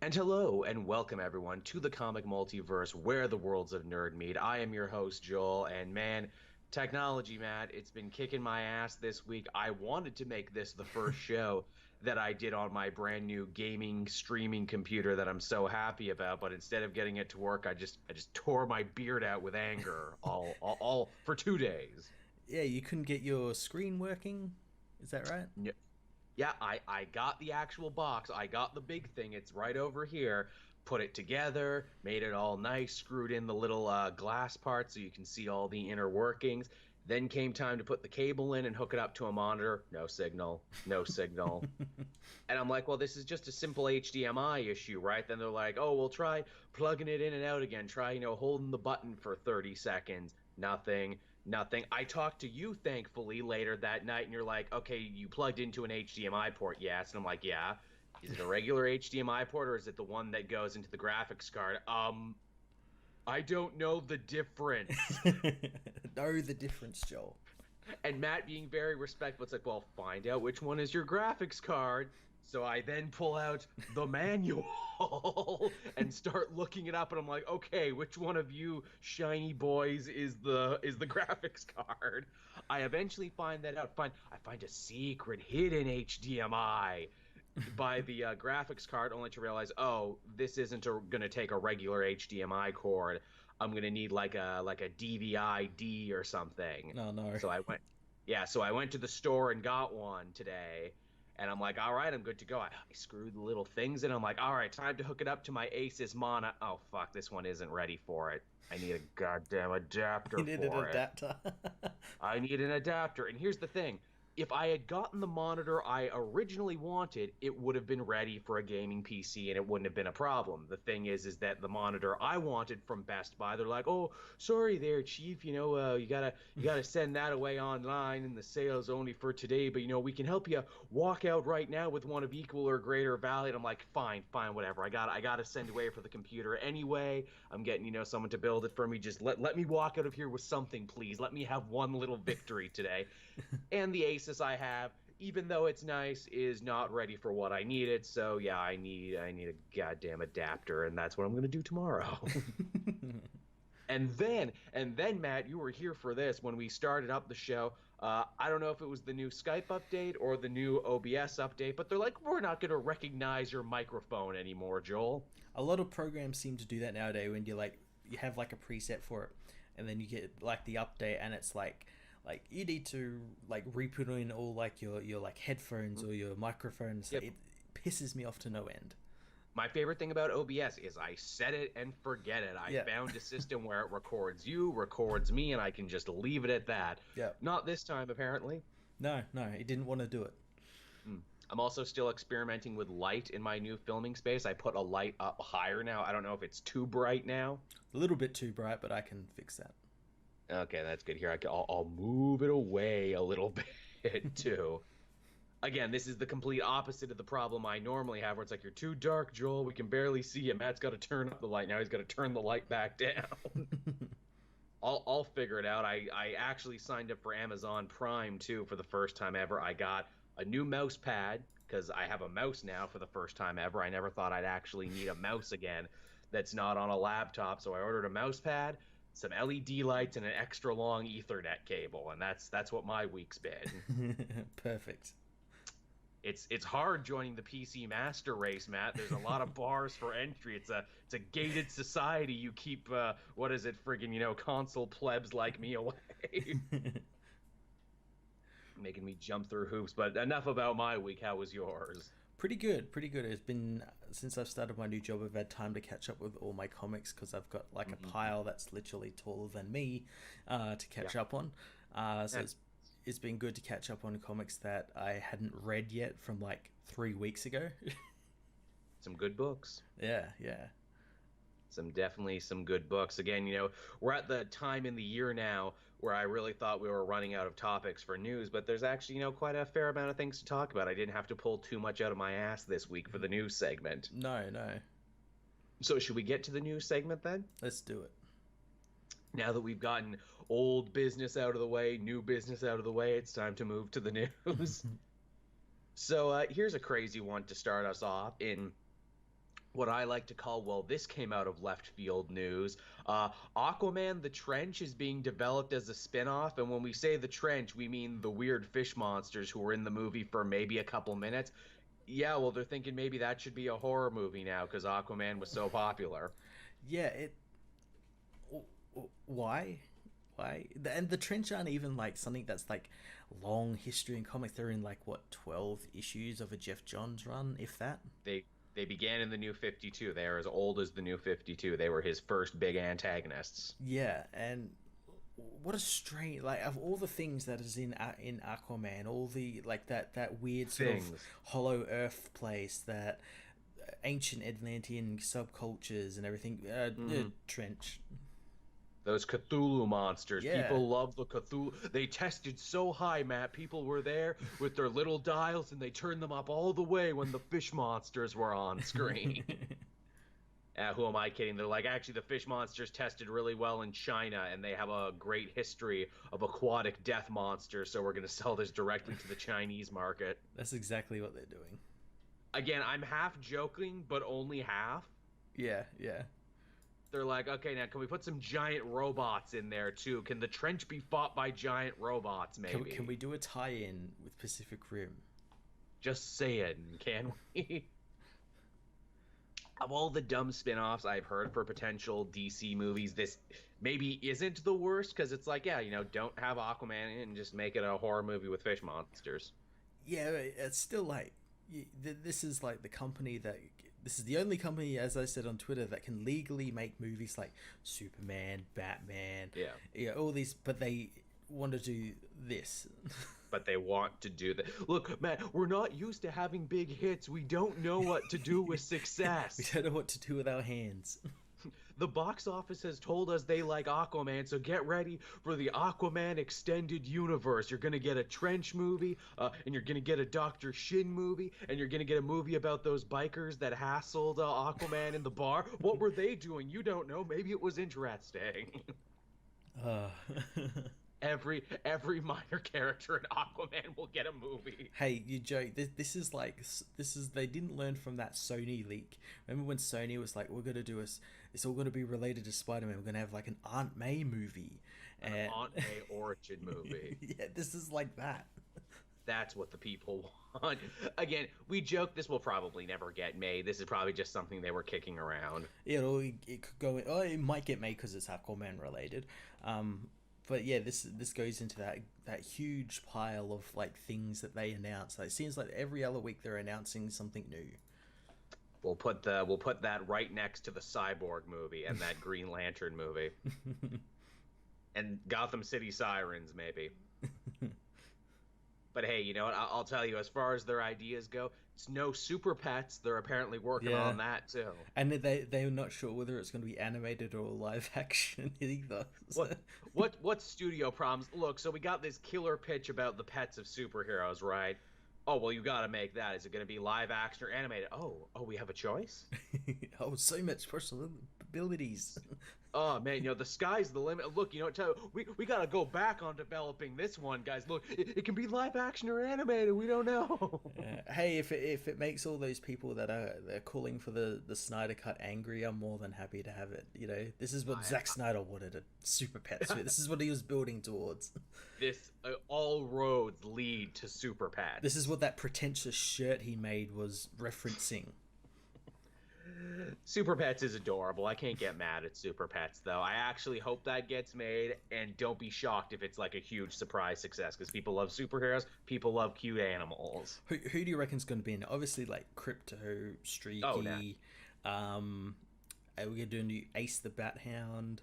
And hello and welcome everyone to the comic multiverse where the worlds of nerd meet. I am your host Joel, and man, technology, Matt, it's been kicking my ass this week. I wanted to make this the first show that I did on my brand new gaming streaming computer that I'm so happy about, but instead of getting it to work, I just tore my beard out with anger all for 2 days. Yeah, you couldn't get your screen working. Is that right? Yeah, I got the actual box. I got the big thing. It's right over here. Put it together, made it all nice, screwed in the little glass part so you can see all the inner workings. Then came time to put the cable in and hook it up to a monitor. No signal, no signal. And I'm like, well, this is just a simple HDMI issue, right? Then they're like, oh, we'll try plugging it in and out again. Try, holding the button for 30 seconds. Nothing, nothing. I talked to you, thankfully, later that night, and you're like, okay, you plugged into an HDMI port, yes? And I'm like, yeah. Is it a regular HDMI port or is it the one that goes into the graphics card? I don't know the difference. Know the difference, Joel. And Matt, being very respectful, it's like, well, find out which one is your graphics card. So I then pull out the manual and start looking it up, and I'm like, okay, which one of you shiny boys is the graphics card? I eventually find that out. I find a secret hidden HDMI by the graphics card, only to realize, oh, this isn't going to take a regular HDMI cord. I'm going to need like a DVI-D or something. No, no. So I went, yeah, so I went to the store and got one today. And I'm like, all right, I'm good to go. I screwed the little things in. I'm like, all right, time to hook it up to my Asus Mana. Oh, fuck, this one isn't ready for it. I need a goddamn adapter You needed an for it. adapter. I need an adapter. And here's the thing. If I had gotten the monitor I originally wanted, it would have been ready for a gaming PC and it wouldn't have been a problem. The thing is that the monitor I wanted from Best Buy, they're like, "Oh, sorry there, Chief. You gotta send that away online, and the sale's only for today. But we can help you walk out right now with one of equal or greater value." And I'm like, "Fine, fine, whatever. I gotta send away for the computer anyway. I'm getting someone to build it for me. Just let me walk out of here with something, please. Let me have one little victory today." And the Asus I have, even though it's nice, is not ready for what I needed. So yeah, I need a goddamn adapter, and that's what I'm gonna do tomorrow. And then Matt, you were here for this when we started up the show. I don't know if it was the new Skype update or the new OBS update, but they're like, we're not gonna recognize your microphone anymore, Joel. A lot of programs seem to do that nowadays when you have like a preset for it, and then you get like the update, and it's like you need to like re-put in all like your like headphones or your microphones. Yep. It pisses me off to no end. My favorite thing about OBS is I set it and forget it. I Yeah. found a system where it records you, records me, and I can just leave it at that. Yeah. Not this time, apparently. No, no, it didn't want to do it. I'm also still experimenting with light in my new filming space. I put a light up higher now. I don't know if it's too bright now. A little bit too bright, but I can fix that. Okay, that's good. Here, I'll move it away a little bit too. Again, this is the complete opposite of the problem I normally have, where it's like, you're too dark, Joel. We can barely see you. Matt's got to turn up the light. Now he's got to turn the light back down. I'll figure it out. I actually signed up for Amazon Prime too for the first time ever. I got a new mouse pad because I have a mouse now for the first time ever. I never thought I'd actually need a mouse again that's not on a laptop. So I ordered a mouse pad, some LED lights, and an extra long Ethernet cable, and that's what my week's been. Perfect. It's hard joining the PC master race, Matt. There's a lot of bars for entry. It's a gated society. You keep what is it, friggin' console plebs like me away, making me jump through hoops. But enough about my week. How was yours? Pretty good, pretty good. It's been since I've started my new job. I've had time to catch up with all my comics because I've got like a pile that's literally taller than me to catch Yeah. up on. So it's been good to catch up on comics that I hadn't read yet from like 3 weeks ago. Some good books. Yeah, yeah. Definitely some good books. Again, we're at the time in the year now where I really thought we were running out of topics for news, but there's actually, quite a fair amount of things to talk about. I didn't have to pull too much out of my ass this week for the news segment. No, no. So should we get to the news segment then? Let's do it. Now that we've gotten old business out of the way, new business out of the way, it's time to move to the news. So here's a crazy one to start us off. In what I like to call, well, this came out of left field news. Aquaman the Trench is being developed as a spin-off, and when we say the Trench, we mean the weird fish monsters who were in the movie for maybe a couple minutes. Yeah, well, they're thinking maybe that should be a horror movie now because Aquaman was so popular. Yeah, why? Why? And the Trench aren't even like something that's like long history in comics. They're in like what 12 issues of a Jeff Johns run, if that. They began in the New 52. They are as old as the New 52. They were his first big antagonists. Yeah, and what a strange like of all the things that is in Aquaman, all the like that weird sort Things. of Hollow Earth place, that ancient Atlantean subcultures and everything. Trench. Those Cthulhu monsters. Yeah. People love the Cthulhu. They tested so high, Matt. People were there with their little dials and they turned them up all the way when the fish monsters were on screen. Who am I kidding? They're like, actually, the fish monsters tested really well in China and they have a great history of aquatic death monsters, so we're going to sell this directly to the Chinese market. That's exactly what they're doing. Again, I'm half joking, but only half. Yeah, yeah. They're like, okay, now can we put some giant robots in there too? Can the Trench be fought by giant robots, maybe? Can we do a tie-in with Pacific Rim? Just saying, can we? Of all the dumb spin-offs I've heard for potential DC movies, this maybe isn't the worst, because it's like, yeah, don't have Aquaman in and just make it a horror movie with fish monsters. Yeah, it's still like, this is like the company that... This is the only company, as I said on Twitter, that can legally make movies like Superman, Batman, all these, but they want to do this. But they want to do that. Look, Matt, we're not used to having big hits. We don't know what to do with success. We don't know what to do with our hands. The box office has told us they like Aquaman, so get ready for the Aquaman extended universe. You're going to get a Trench movie, and you're going to get a Dr. Shin movie, and you're going to get a movie about those bikers that hassled Aquaman in the bar. What were they doing? You don't know. Maybe it was interesting. Every minor character in Aquaman will get a movie. Hey, you joke. This is they didn't learn from that Sony leak. Remember when Sony was like, we're gonna do it's all gonna be related to Spider-Man. We're gonna have like an Aunt May movie, an Aunt May origin movie. Yeah, this is like that. That's what the people want. Again, we joke this will probably never get made. This is probably just something they were kicking around. Yeah, it could go. Oh, it might get made because it's Aquaman related. But yeah, this goes into that huge pile of like things that they announce. Like, it seems like every other week they're announcing something new. We'll put that right next to the Cyborg movie and that Green Lantern movie, and Gotham City Sirens maybe. But hey, you know what? I'll tell you, as far as their ideas go, it's no Super Pets. They're apparently working on that too. And they're not sure whether it's going to be animated or live action either. What studio problems? Look, so we got this killer pitch about the pets of superheroes, right? Oh, well, you got to make that. Is it going to be live action or animated? Oh, we have a choice? Oh, so much possibilities. Oh, man, the sky's the limit. Look, we got to go back on developing this one, guys. Look, it can be live action or animated. We don't know. Hey, if it makes all those people that are calling for the Snyder Cut angry, I'm more than happy to have it. This is what Zack Snyder wanted, a Super Pets. This is what he was building towards. This all roads lead to Super Pets. This is what that pretentious shirt he made was referencing. Super Pets is adorable. I can't get mad at Super Pets, though. I actually hope that gets made, and don't be shocked if it's like a huge surprise success, because people love superheroes, people love cute animals. Who do you reckon's going to be in it? Obviously, like Crypto, Streaky. Oh, no. Are we going to do a new Ace the Bat Hound?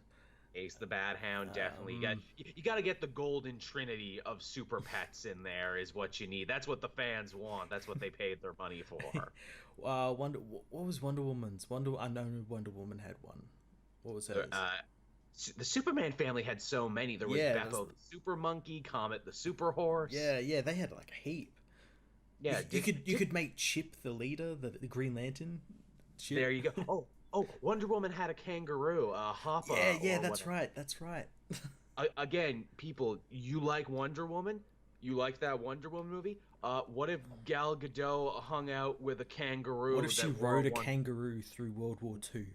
Ace the Bad Hound, definitely. You got to get the golden trinity of Super Pets in there is what you need. That's what the fans want. That's what they paid their money for. What was Wonder Woman's? I know Wonder Woman had one. What was hers? The Superman family had so many. There was Beppo the Super Monkey, Comet the Super Horse. Yeah, they had like a heap. Yeah, you could make Chip the leader, the Green Lantern. Chip. There you go. Oh, Wonder Woman had a kangaroo, Hopper. Yeah, that's right. Again, people, you like Wonder Woman? You like that Wonder Woman movie? What if Gal Gadot hung out with a kangaroo? What if she that rode a kangaroo through World War II?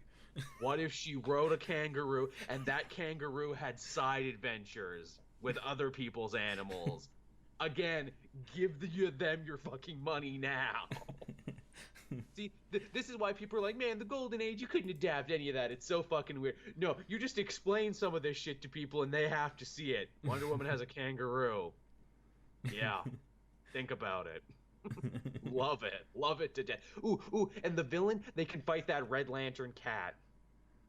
What if she rode a kangaroo and that kangaroo had side adventures with other people's animals? Again, them your fucking money now. See, this is why people are like, man, the golden age, you couldn't adapt any of that. It's so fucking weird. No, you just explain some of this shit to people and they have to see it. Wonder Woman has a kangaroo. Yeah, think about it. Love it. Love it to death. Ooh, and the villain, they can fight that Red Lantern cat.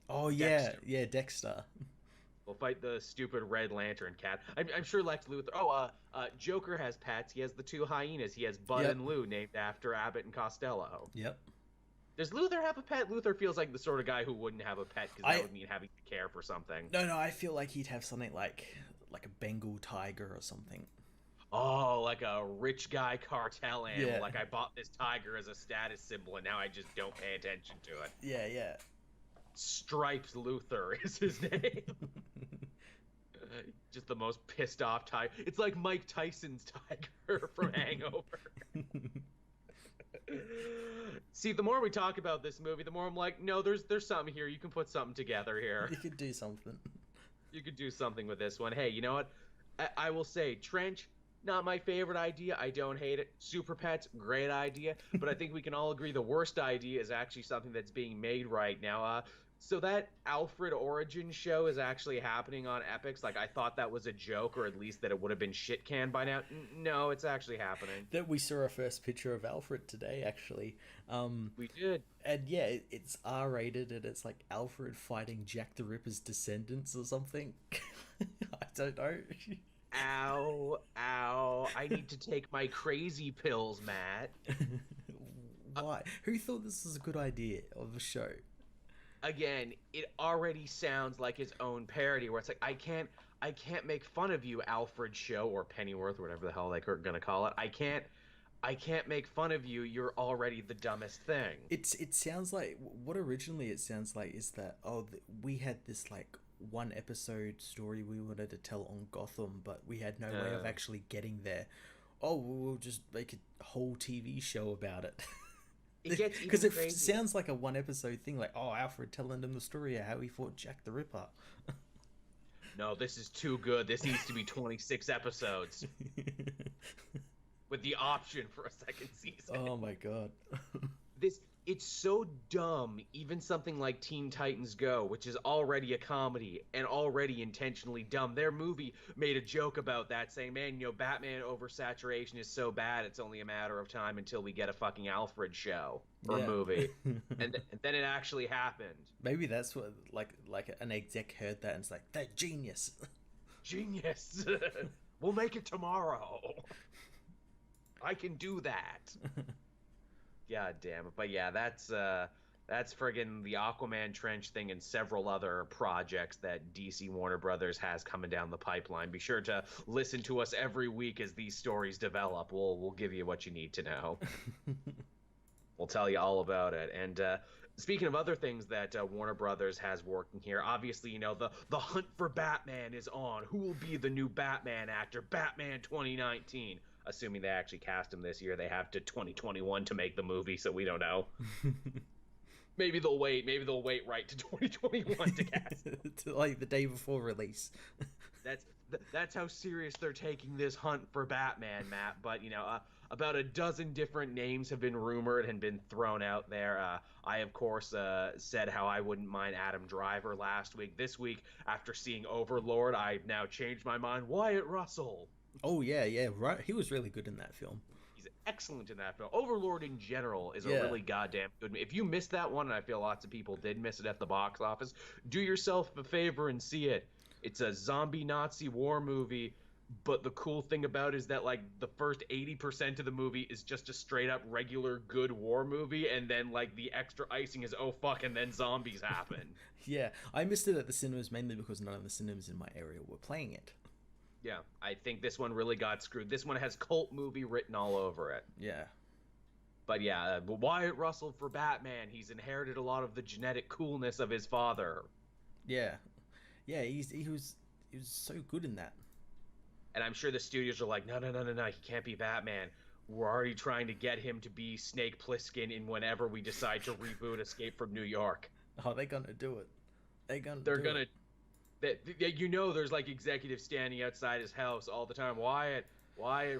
Oh, yeah, Dexter. yeah, Dexter. We'll fight the stupid Red Lantern cat. I'm sure Lex Luthor. Joker has pets. He has the two hyenas. He has Bud Yep. and Lou, named after Abbott and Costello. Yep. Does Luthor have a pet? Luthor feels like the sort of guy who wouldn't have a pet because that would mean having to care for something. No, I feel like he'd have something like a Bengal tiger or something. Oh, like a rich guy cartel animal. Yeah. Like I bought this tiger as a status symbol and now I just don't pay attention to it. Yeah. Stripes Luthor is his name. Just the most pissed off tiger. It's like Mike Tyson's tiger from Hangover. See, the more we talk about this movie, the more I'm like, no, there's something here. You can put something together here. You could do something. You could do something with this one. Hey, you know what? I will say, Trench, not my favorite idea. I don't hate it. Super Pets, great idea. But I think we can all agree the worst idea is actually something that's being made right now. So that Alfred origin show is actually happening on Epix. Like, I thought that was a joke, or at least that it would have been shit canned by now. No, it's actually happening. That we saw a first picture of Alfred today, actually. We did. And yeah, it's R-rated, and it's like Alfred fighting Jack the Ripper's descendants or something. I don't know. Ow. I need to take my crazy pills, Matt. Why? Who thought this was a good idea of a show? Again, it already sounds like his own parody where it's like, I can't make fun of you, Alfred Show, or Pennyworth, or whatever the hell they're gonna call it. I can't make fun of you. You're already the dumbest thing. It sounds like what originally it sounds like is that we had this like one episode story we wanted to tell on Gotham, but we had no way of actually getting there. Oh, we'll just make a whole TV show about it. Because it sounds like a one episode thing, like, oh, Alfred telling them the story of how he fought Jack the Ripper. No, this is too good. This needs to be 26 episodes. With the option for a second season. Oh my god. It's so dumb, even something like Teen Titans Go, which is already a comedy and already intentionally dumb. Their movie made a joke about that, saying, man, Batman oversaturation is so bad, it's only a matter of time until we get a fucking Alfred show or movie. and then it actually happened. Maybe that's what, like an exec heard that and it's like, they're genius. Genius. We'll make it tomorrow. I can do that. God damn it. But yeah, that's friggin' the Aquaman Trench thing and several other projects that DC Warner Brothers has coming down the pipeline. Be sure to listen to us every week as these stories develop. We'll give you what you need to know. We'll tell you all about it. And speaking of other things that Warner Brothers has working here, obviously, the hunt for Batman is on. Who will be the new Batman actor? Batman 2019. Assuming they actually cast him this year, they have to 2021 to make the movie, so we don't know. Maybe they'll wait right to 2021 to cast him. To, like, the day before release. That's how serious they're taking this hunt for Batman, Matt. But about a dozen different names have been rumored and been thrown out there. I of course said how I wouldn't mind Adam Driver last week. This week, after seeing Overlord, I've now changed my mind. Wyatt Russell. Oh yeah, right. He was really good in that film. He's excellent in that film. Overlord in general is a really goddamn good. If you missed that one, and I feel lots of people did miss it at the box office, do yourself a favor and see it. It's a zombie Nazi war movie, but the cool thing about it is that like the first 80% of the movie is just a straight up regular good war movie, and then like the extra icing is oh fuck, and then zombies happen. Yeah, I missed it at the cinemas mainly because none of the cinemas in my area were playing it. Yeah, I think this one really got screwed. This one has cult movie written all over it. Yeah. But yeah, Wyatt Russell for Batman. He's inherited a lot of the genetic coolness of his father. Yeah. Yeah, he was so good in that. And I'm sure the studios are like, no, no, no, no, no, he can't be Batman. We're already trying to get him to be Snake Plissken in whenever we decide to reboot Escape from New York. Oh, they're gonna do it. They're gonna They're do it. gonna there's like executives standing outside his house all the time. Wyatt,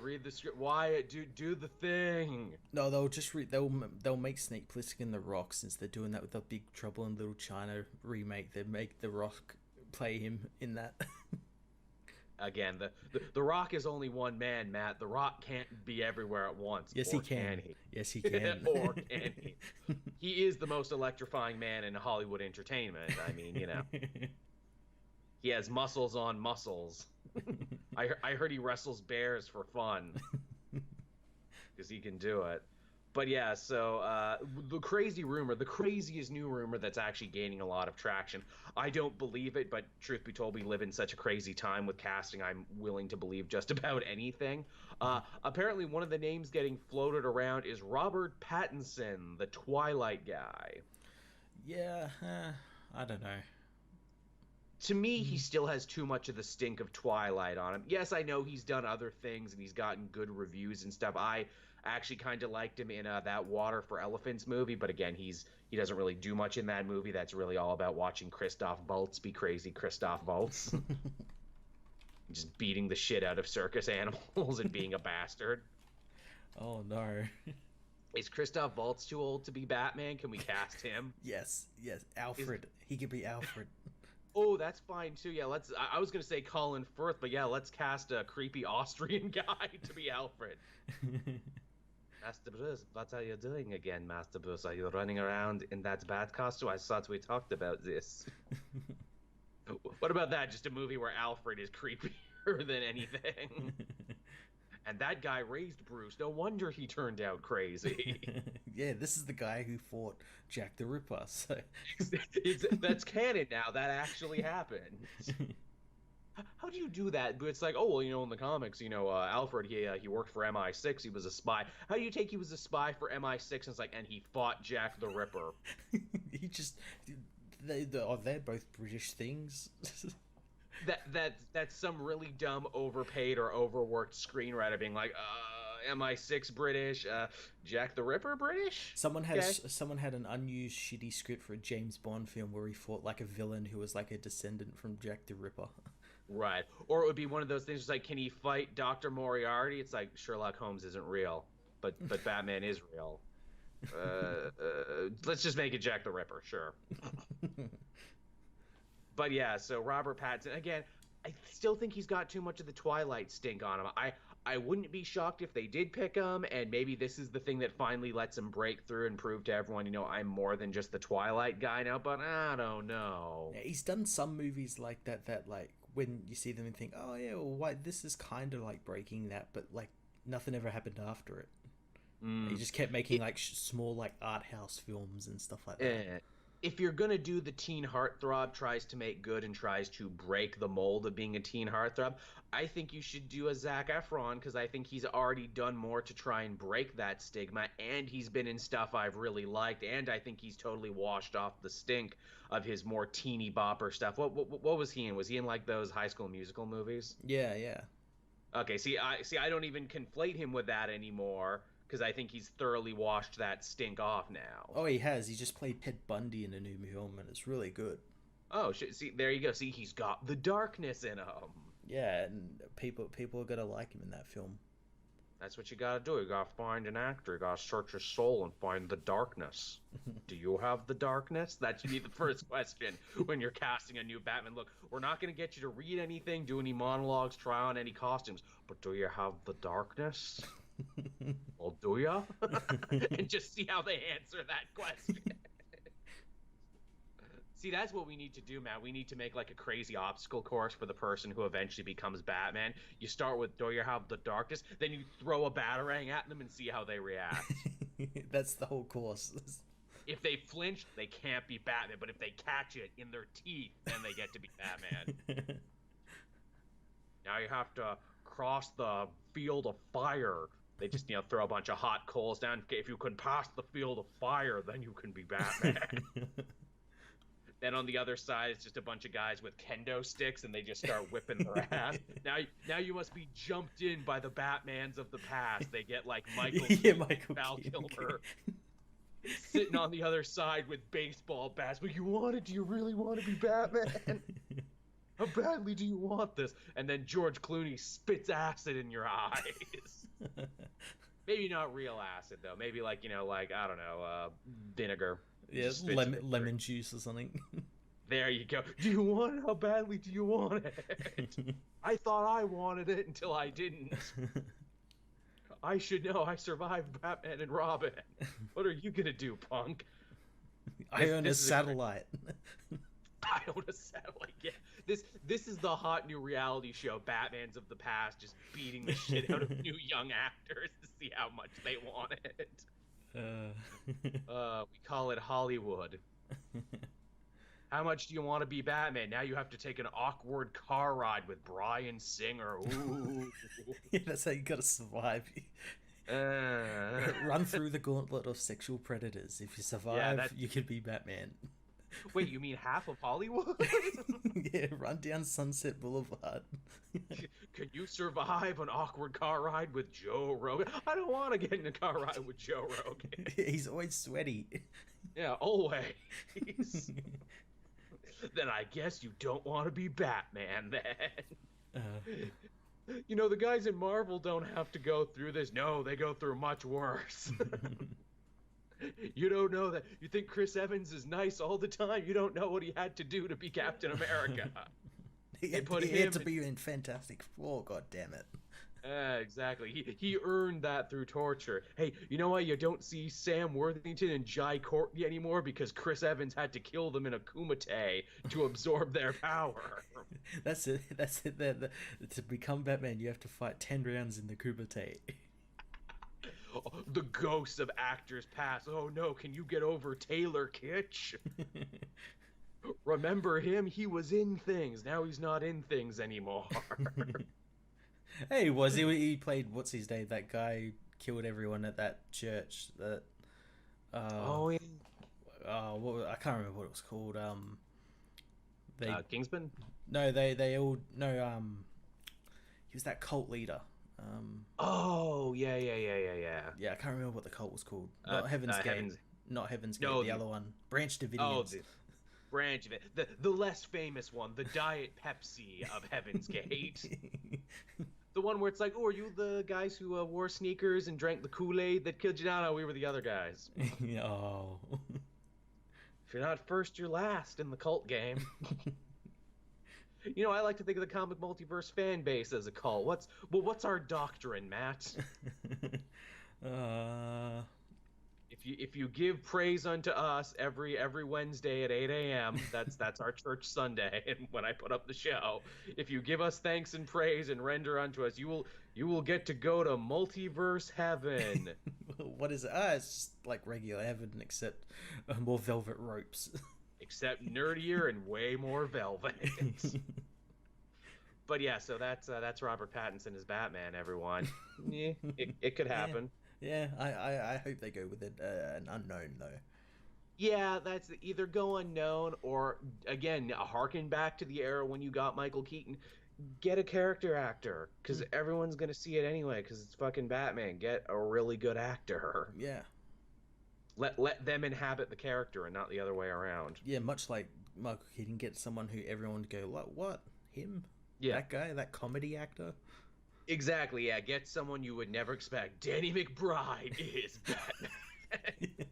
read the script. Wyatt, do the thing. No, they'll make Snake Plissken the Rock, since they're doing that with the Big Trouble in Little China remake. They make the Rock play him in that. Again, the Rock is only one man, Matt. The Rock can't be everywhere at once. Yes, he can. Yes, he can. Or can he? He is the most electrifying man in Hollywood entertainment. I mean, he has muscles on muscles. I heard he wrestles bears for fun because he can do it. But yeah, so the craziest new rumor that's actually gaining a lot of traction. I don't believe it, but truth be told, we live in such a crazy time with casting. I'm willing to believe just about anything. Apparently, one of the names getting floated around is Robert Pattinson, the Twilight guy. Yeah, I don't know. To me, he still has too much of the stink of Twilight on him. Yes, I know he's done other things and he's gotten good reviews and stuff. I actually kind of liked him in that Water for Elephants movie, but again, he doesn't really do much in that movie. That's really all about watching Christoph Waltz be crazy Christoph Waltz. Just beating the shit out of circus animals and being a bastard. Oh no. Is Christoph Waltz too old to be Batman? Can we cast him? Yes, Alfred. He could be Alfred. Oh, that's fine too. Yeah, I was gonna say Colin Firth, but yeah, let's cast a creepy Austrian guy to be Alfred. Master Bruce, what are you doing again, Master Bruce? Are you running around in that bat costume? I thought we talked about this. What about that? Just a movie where Alfred is creepier than anything. And that guy raised Bruce. No wonder he turned out crazy. Yeah, this is the guy who fought Jack the Ripper. So that's canon now. That actually happened. How do you do that? But it's like, oh, well, in the comics, Alfred, he worked for MI6. He was a spy. How do you take he was a spy for MI6 and it's like, and he fought Jack the Ripper? They're both British things. That's some really dumb, overpaid or overworked screenwriter being like, MI6 British, Jack the Ripper British. Someone had an unused shitty script for a James Bond film where he fought like a villain who was like a descendant from Jack the Ripper. Right, or it would be one of those things. It's like, can he fight Dr. Moriarty? It's like Sherlock Holmes isn't real, but Batman is real. Let's just make it Jack the Ripper, sure. But yeah, so Robert Pattinson, again, I still think he's got too much of the Twilight stink on him. I wouldn't be shocked if they did pick him, and maybe this is the thing that finally lets him break through and prove to everyone, I'm more than just the Twilight guy now, but I don't know. Yeah, he's done some movies like that like, when you see them and think, oh yeah, well, why, this is kind of like breaking that, but like, nothing ever happened after it. He just kept making like small like art house films and stuff like that. If you're gonna do the teen heartthrob tries to make good and tries to break the mold of being a teen heartthrob, I think you should do a Zac Efron, because I think he's already done more to try and break that stigma, and he's been in stuff I've really liked, and I think he's totally washed off the stink of his more teeny bopper stuff. What was he in? Was he in like those High School Musical movies? Yeah. Okay, I don't even conflate him with that anymore, because I think he's thoroughly washed that stink off now. Oh, he has. He just played Ted Bundy in a new film, and it's really good. Oh, see, there you go. See, he's got the darkness in him. Yeah, and people are gonna like him in that film. That's what you gotta do. You gotta find an actor. You gotta search your soul and find the darkness. Do you have the darkness? That should be the first question when you're casting a new Batman. Look, we're not gonna get you to read anything, do any monologues, try on any costumes, but do you have the darkness? Well, do ya? And just see how they answer that question. See, that's what we need to do, man. We need to make like a crazy obstacle course for the person who eventually becomes Batman. You start with, do you have the darkness? Then you throw a batarang at them and see how they react. That's the whole course. If they flinch, they can't be Batman. But if they catch it in their teeth, then they get to be Batman. Now you have to cross the field of fire. They just, throw a bunch of hot coals down. If you can pass the field of fire, then you can be Batman. Then on the other side, it's just a bunch of guys with kendo sticks, and they just start whipping their ass. Now you must be jumped in by the Batmans of the past. They get like Michael Keaton, Val Kilmer, sitting on the other side with baseball bats. But do you really want to be Batman? How badly do you want this? And then George Clooney spits acid in your eyes. Maybe not real acid though. Maybe like I don't know, vinegar. Yeah, lemon juice or something. There you go. Do you want it? How badly do you want it? I thought I wanted it until I didn't. I should know. I survived Batman and Robin. What are you gonna do, punk? I own a satellite. I own a satellite. Yeah. This is the hot new reality show, Batmans of the past, just beating the shit out of new young actors to see how much they want it. We call it Hollywood. How much do you want to be Batman? Now you have to take an awkward car ride with Bryan Singer. Ooh. Yeah, that's how you gotta survive. Run through the gauntlet of sexual predators. If you survive, you could be Batman. Wait, you mean half of Hollywood? Yeah, run down Sunset Boulevard. Could you survive an awkward car ride with Joe Rogan? I don't want to get in a car ride with Joe Rogan. He's always sweaty. Yeah, always. Then I guess you don't want to be Batman then. The guys in Marvel don't have to go through this. No, they go through much worse. You don't know that. You think Chris Evans is nice all the time? You don't know what he had to do to be Captain America. He had to be in Fantastic Four, god damn it. Exactly. He earned that through torture. Hey, you know why you don't see Sam Worthington and Jai Courtney anymore? Because Chris Evans had to kill them in a kumite to absorb their power. That's it. To become Batman, you have to fight 10 rounds in the kumite. The ghosts of actors past. Oh no, can you get over Taylor Kitsch? Remember him? He was in things. Now he's not in things anymore. Hey, he played, what's his name? That guy killed everyone at that church. That. Oh yeah. I can't remember what it was called. Kingsman? No, they all no. He was that cult leader. Oh yeah. Yeah, I can't remember what the cult was called. Not Heaven's Gate. Not Heaven's Gate. No, the other one, Branch Davidians. Oh, the Branch of it. The less famous one, the Diet Pepsi of Heaven's Gate. The one where it's like, oh, are you the guys who wore sneakers and drank the Kool-Aid that killed you? No, we were the other guys. Oh. If you're not first, you're last in the cult game. I like to think of the comic multiverse fan base as a cult. What's our doctrine, Matt? If you give praise unto us every Wednesday at 8 a.m., that's our church Sunday, and when I put up the show, if you give us thanks and praise and render unto us, you will get to go to multiverse heaven. What is it? It's just like regular heaven, except more velvet ropes. Except nerdier and way more velvet. But yeah, so that's Robert Pattinson as Batman, everyone. Yeah, it could happen. Yeah, I hope they go with an unknown though. Yeah, that's either go unknown or again harken back to the era when you got Michael Keaton. Get a character actor because everyone's gonna see it anyway because it's fucking Batman. Get a really good actor. Yeah. Let them inhabit the character and not the other way around. Yeah, much like Michael Keaton, get someone who everyone would go like, what? Him? Yeah. That guy? That comedy actor? Exactly, yeah. Get someone you would never expect. Danny McBride is Batman.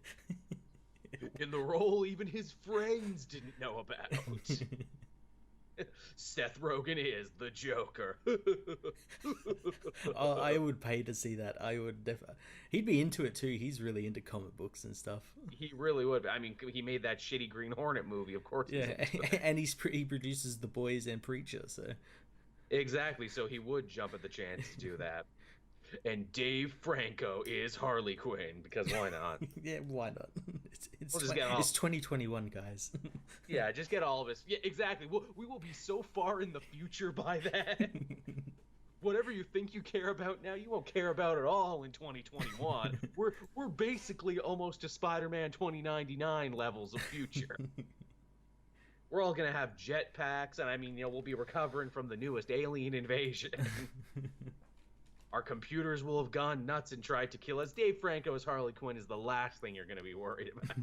In the role even his friends didn't know about. Seth Rogen is the Joker. Oh, I would pay to see that. I would he'd be into it too. He's really into comic books and stuff. He really would. I mean, he made that shitty Green Hornet movie, of course. Yeah, and he produces The Boys and Preacher, so... Exactly, so he would jump at the chance to do that. And Dave Franco is Harley Quinn, because why not? Yeah, why not? It's 2021, guys. Yeah, just get all of us. Yeah, exactly. We will be so far in the future by then. Whatever you think you care about now, you won't care about at all in 2021. We're basically almost to Spider-Man 2099 levels of future. We're all gonna have jetpacks, and I mean, we'll be recovering from the newest alien invasion. Our computers will have gone nuts and tried to kill us. Dave Franco's Harley Quinn is the last thing you're gonna be worried about.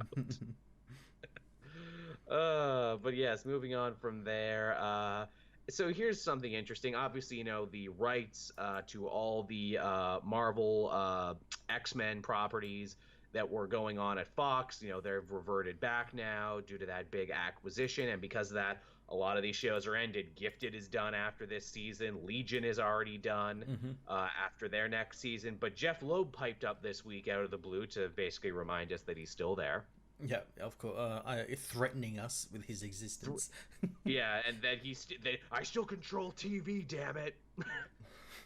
But yes, moving on from there. So here's something interesting. Obviously, the rights to all the Marvel X-Men properties that were going on at Fox, they've reverted back now due to that big acquisition, and because of that, a lot of these shows are ended. Gifted is done after this season. Legion is already done after their next season. But Jeff Loeb piped up this week out of the blue to basically remind us that he's still there. Yeah, of course. Threatening us with his existence. Yeah, and that I still control TV, damn it.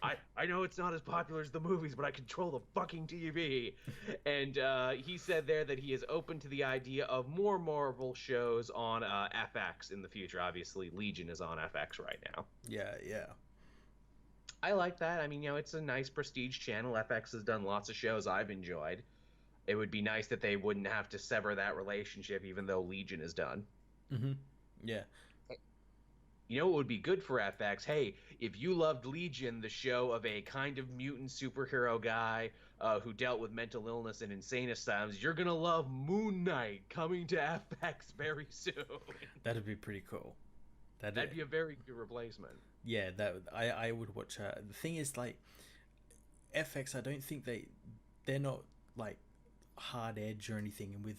I know it's not as popular as the movies, but I control the fucking TV. And he said there that he is open to the idea of more Marvel shows on FX in the future. Obviously, Legion is on FX right now. Yeah, yeah. I like that. I mean, it's a nice prestige channel. FX has done lots of shows I've enjoyed. It would be nice that they wouldn't have to sever that relationship, even though Legion is done. Yeah. You know what would be good for FX? Hey, if you loved Legion, the show of a kind of mutant superhero guy who dealt with mental illness and insane asylums, you're going to love Moon Knight coming to FX very soon. That'd be pretty cool. That'd be a very good replacement. Yeah, I would watch her. The thing is, like, FX, I don't think they're not, like, hard edge or anything, and with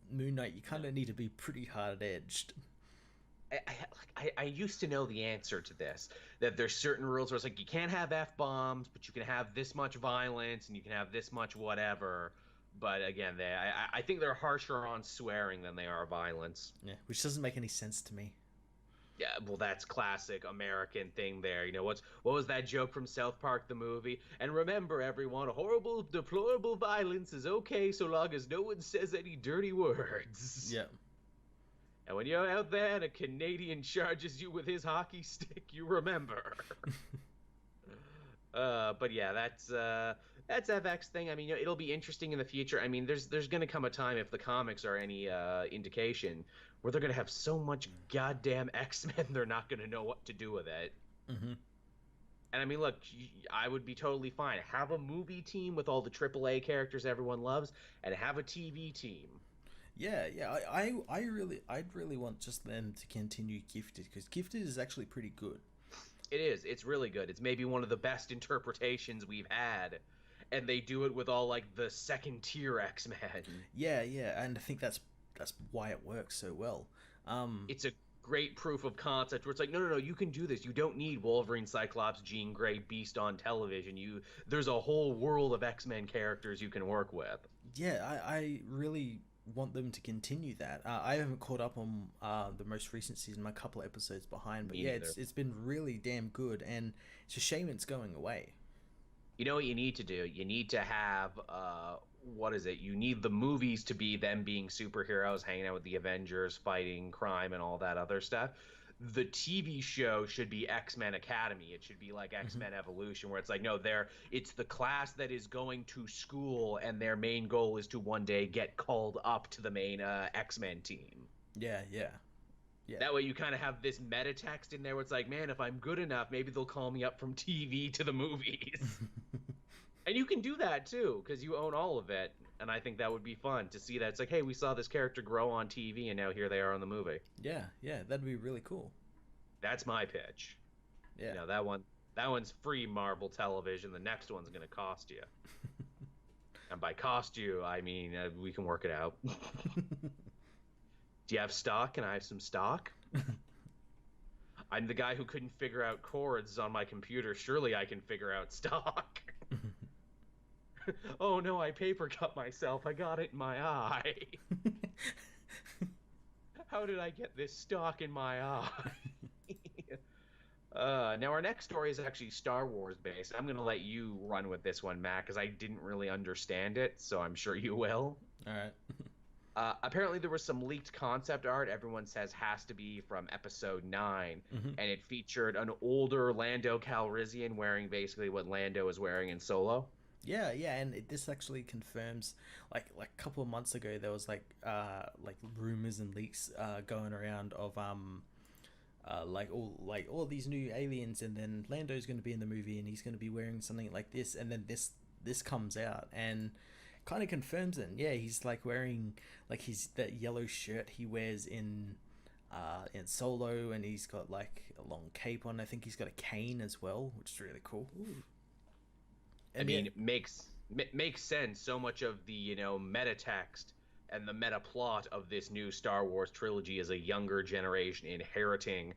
Moon Knight, you kind of need to be pretty hard edged. I used to know the answer to this, that there's certain rules where it's like you can't have F-bombs, but you can have this much violence and you can have this much whatever. But again, I think they're harsher on swearing than they are violence. Yeah, which doesn't make any sense to me. Yeah, well, that's classic American thing there. What was that joke from South Park the movie? And remember, everyone, horrible, deplorable violence is okay so long as no one says any dirty words. Yeah. And when you're out there and a Canadian charges you with his hockey stick, you remember. But yeah, that's FX thing. I mean, it'll be interesting in the future. I mean, there's going to come a time, if the comics are any indication, where they're going to have so much goddamn X-Men, they're not going to know what to do with it. And I mean, look, I would be totally fine. Have a movie team with all the AAA characters everyone loves, and have a TV team. Yeah, I'd really want just them to continue Gifted, because Gifted is actually pretty good. It is. It's really good. It's maybe one of the best interpretations we've had, and they do it with all like the second tier X-Men. Yeah, and I think that's why it works so well. It's a great proof of concept where it's like, no, you can do this. You don't need Wolverine, Cyclops, Jean Grey, Beast on television. There's a whole world of X-Men characters you can work with. Yeah, I really want them to continue that. I haven't caught up on the most recent season. I'm a couple of episodes behind, but it's been really damn good, and it's a shame it's going away. You know what you need to do? You need to have what is it? You need the movies to be them being superheroes, hanging out with the Avengers, fighting crime and all that other stuff. The TV show should be X-Men Academy. It should be like X-Men Evolution, where it's like, no, it's the class that is going to school, and their main goal is to one day get called up to the main X-Men team. Yeah. That way you kind of have this meta text in there where it's like, man, if I'm good enough, maybe they'll call me up from TV to the movies. And you can do that, too, because you own all of it. And I think that would be fun to see that. It's like, hey, we saw this character grow on TV, and now here they are on the movie. Yeah, that'd be really cool. That's my pitch. Yeah. That one's free Marvel television. The next one's going to cost you. And by cost you, I mean we can work it out. Do you have stock? Can I have some stock? I'm the guy who couldn't figure out chords on my computer. Surely I can figure out stock. Oh no, I paper cut myself. I got it in my eye. How did I get this stock in my eye? Now our next story is actually Star Wars based. I'm going to let you run with this one, Matt, because I didn't really understand it, so I'm sure you will. All right. Apparently there was some leaked concept art everyone says has to be from episode 9, and it featured an older Lando Calrissian wearing basically what Lando is wearing in Solo. Yeah, and this actually confirms, like a couple of months ago, there was like rumors and leaks going around of like all these new aliens, and then Lando's going to be in the movie, and he's going to be wearing something like this, and then this comes out and kind of confirms it. And yeah, he's like wearing like his that yellow shirt he wears in Solo, and he's got like a long cape on. I think he's got a cane as well, which is really cool. Ooh. I And mean, it makes sense. So much of the meta text and the meta plot of this new Star Wars trilogy is a younger generation inheriting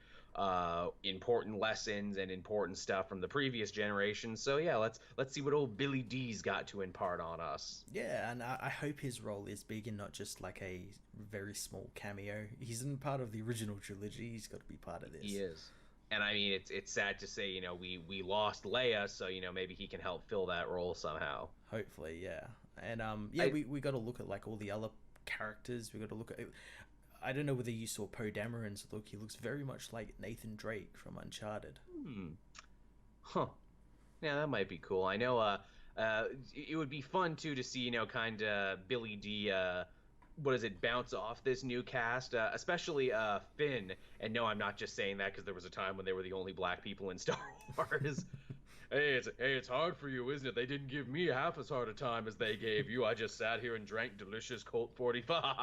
important lessons and important stuff from the previous generation. So yeah, let's see what old Billy D's got to impart on us. yeah, and I hope his role is big and not just like a very small cameo. He's in part of the original trilogy. He's got to be part of this. He is. And I mean, it's sad to say, we lost Leia, so maybe he can help fill that role somehow. Hopefully, yeah. And yeah, we got to look at like all the other characters. We got to look at. I don't know whether you saw Poe Dameron's look. He looks very much like Nathan Drake from Uncharted. Huh. Yeah, that might be cool. I know. It would be fun too to see, kind of Billy D. What is it? Bounce off this new cast, especially Finn. And no, I'm not just saying that because there was a time when they were the only black people in Star Wars. Hey, it's hard for you, isn't it? They didn't give me half as hard a time as they gave you. I just sat here and drank delicious Colt 45.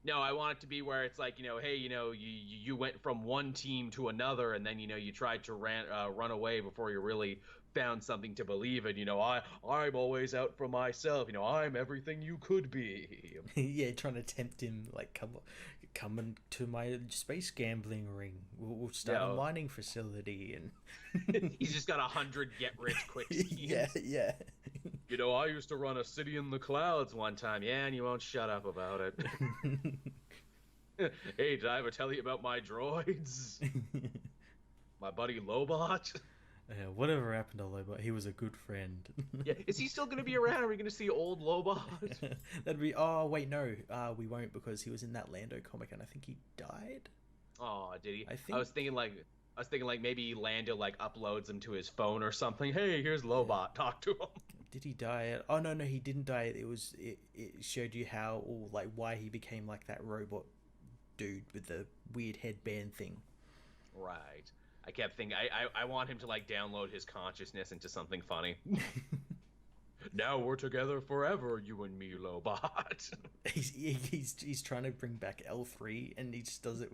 No, I want it to be where it's like, hey, you went from one team to another, and then, you tried to run away before you really found something to believe in. I'm always out for myself. I'm everything you could be. Yeah, trying to tempt him, like, come into my space gambling ring. We'll start a mining facility, and he's just got 100 get-rich-quick schemes. Yeah. I used to run a city in the clouds one time. Yeah, and you won't shut up about it. Hey, did I ever tell you about my droids? My buddy Lobot? Whatever happened to Loeb? He was a good friend. Yeah, is he still going to be around? Are we going to see old Lobot? That'd be. Oh wait, no, we won't, because he was in that Lando comic, and I think he died. Oh, did he? I think. I was thinking like maybe Lando like uploads him to his phone or something. Hey, here's Lobot. Talk to him. Did he die? Oh no, he didn't die. It showed you how, or like why he became like that robot dude with the weird headband thing. Right. I kept thinking I want him to like download his consciousness into something funny. Now we're together forever, you and me, Lobot. He's trying to bring back L3, and he just does it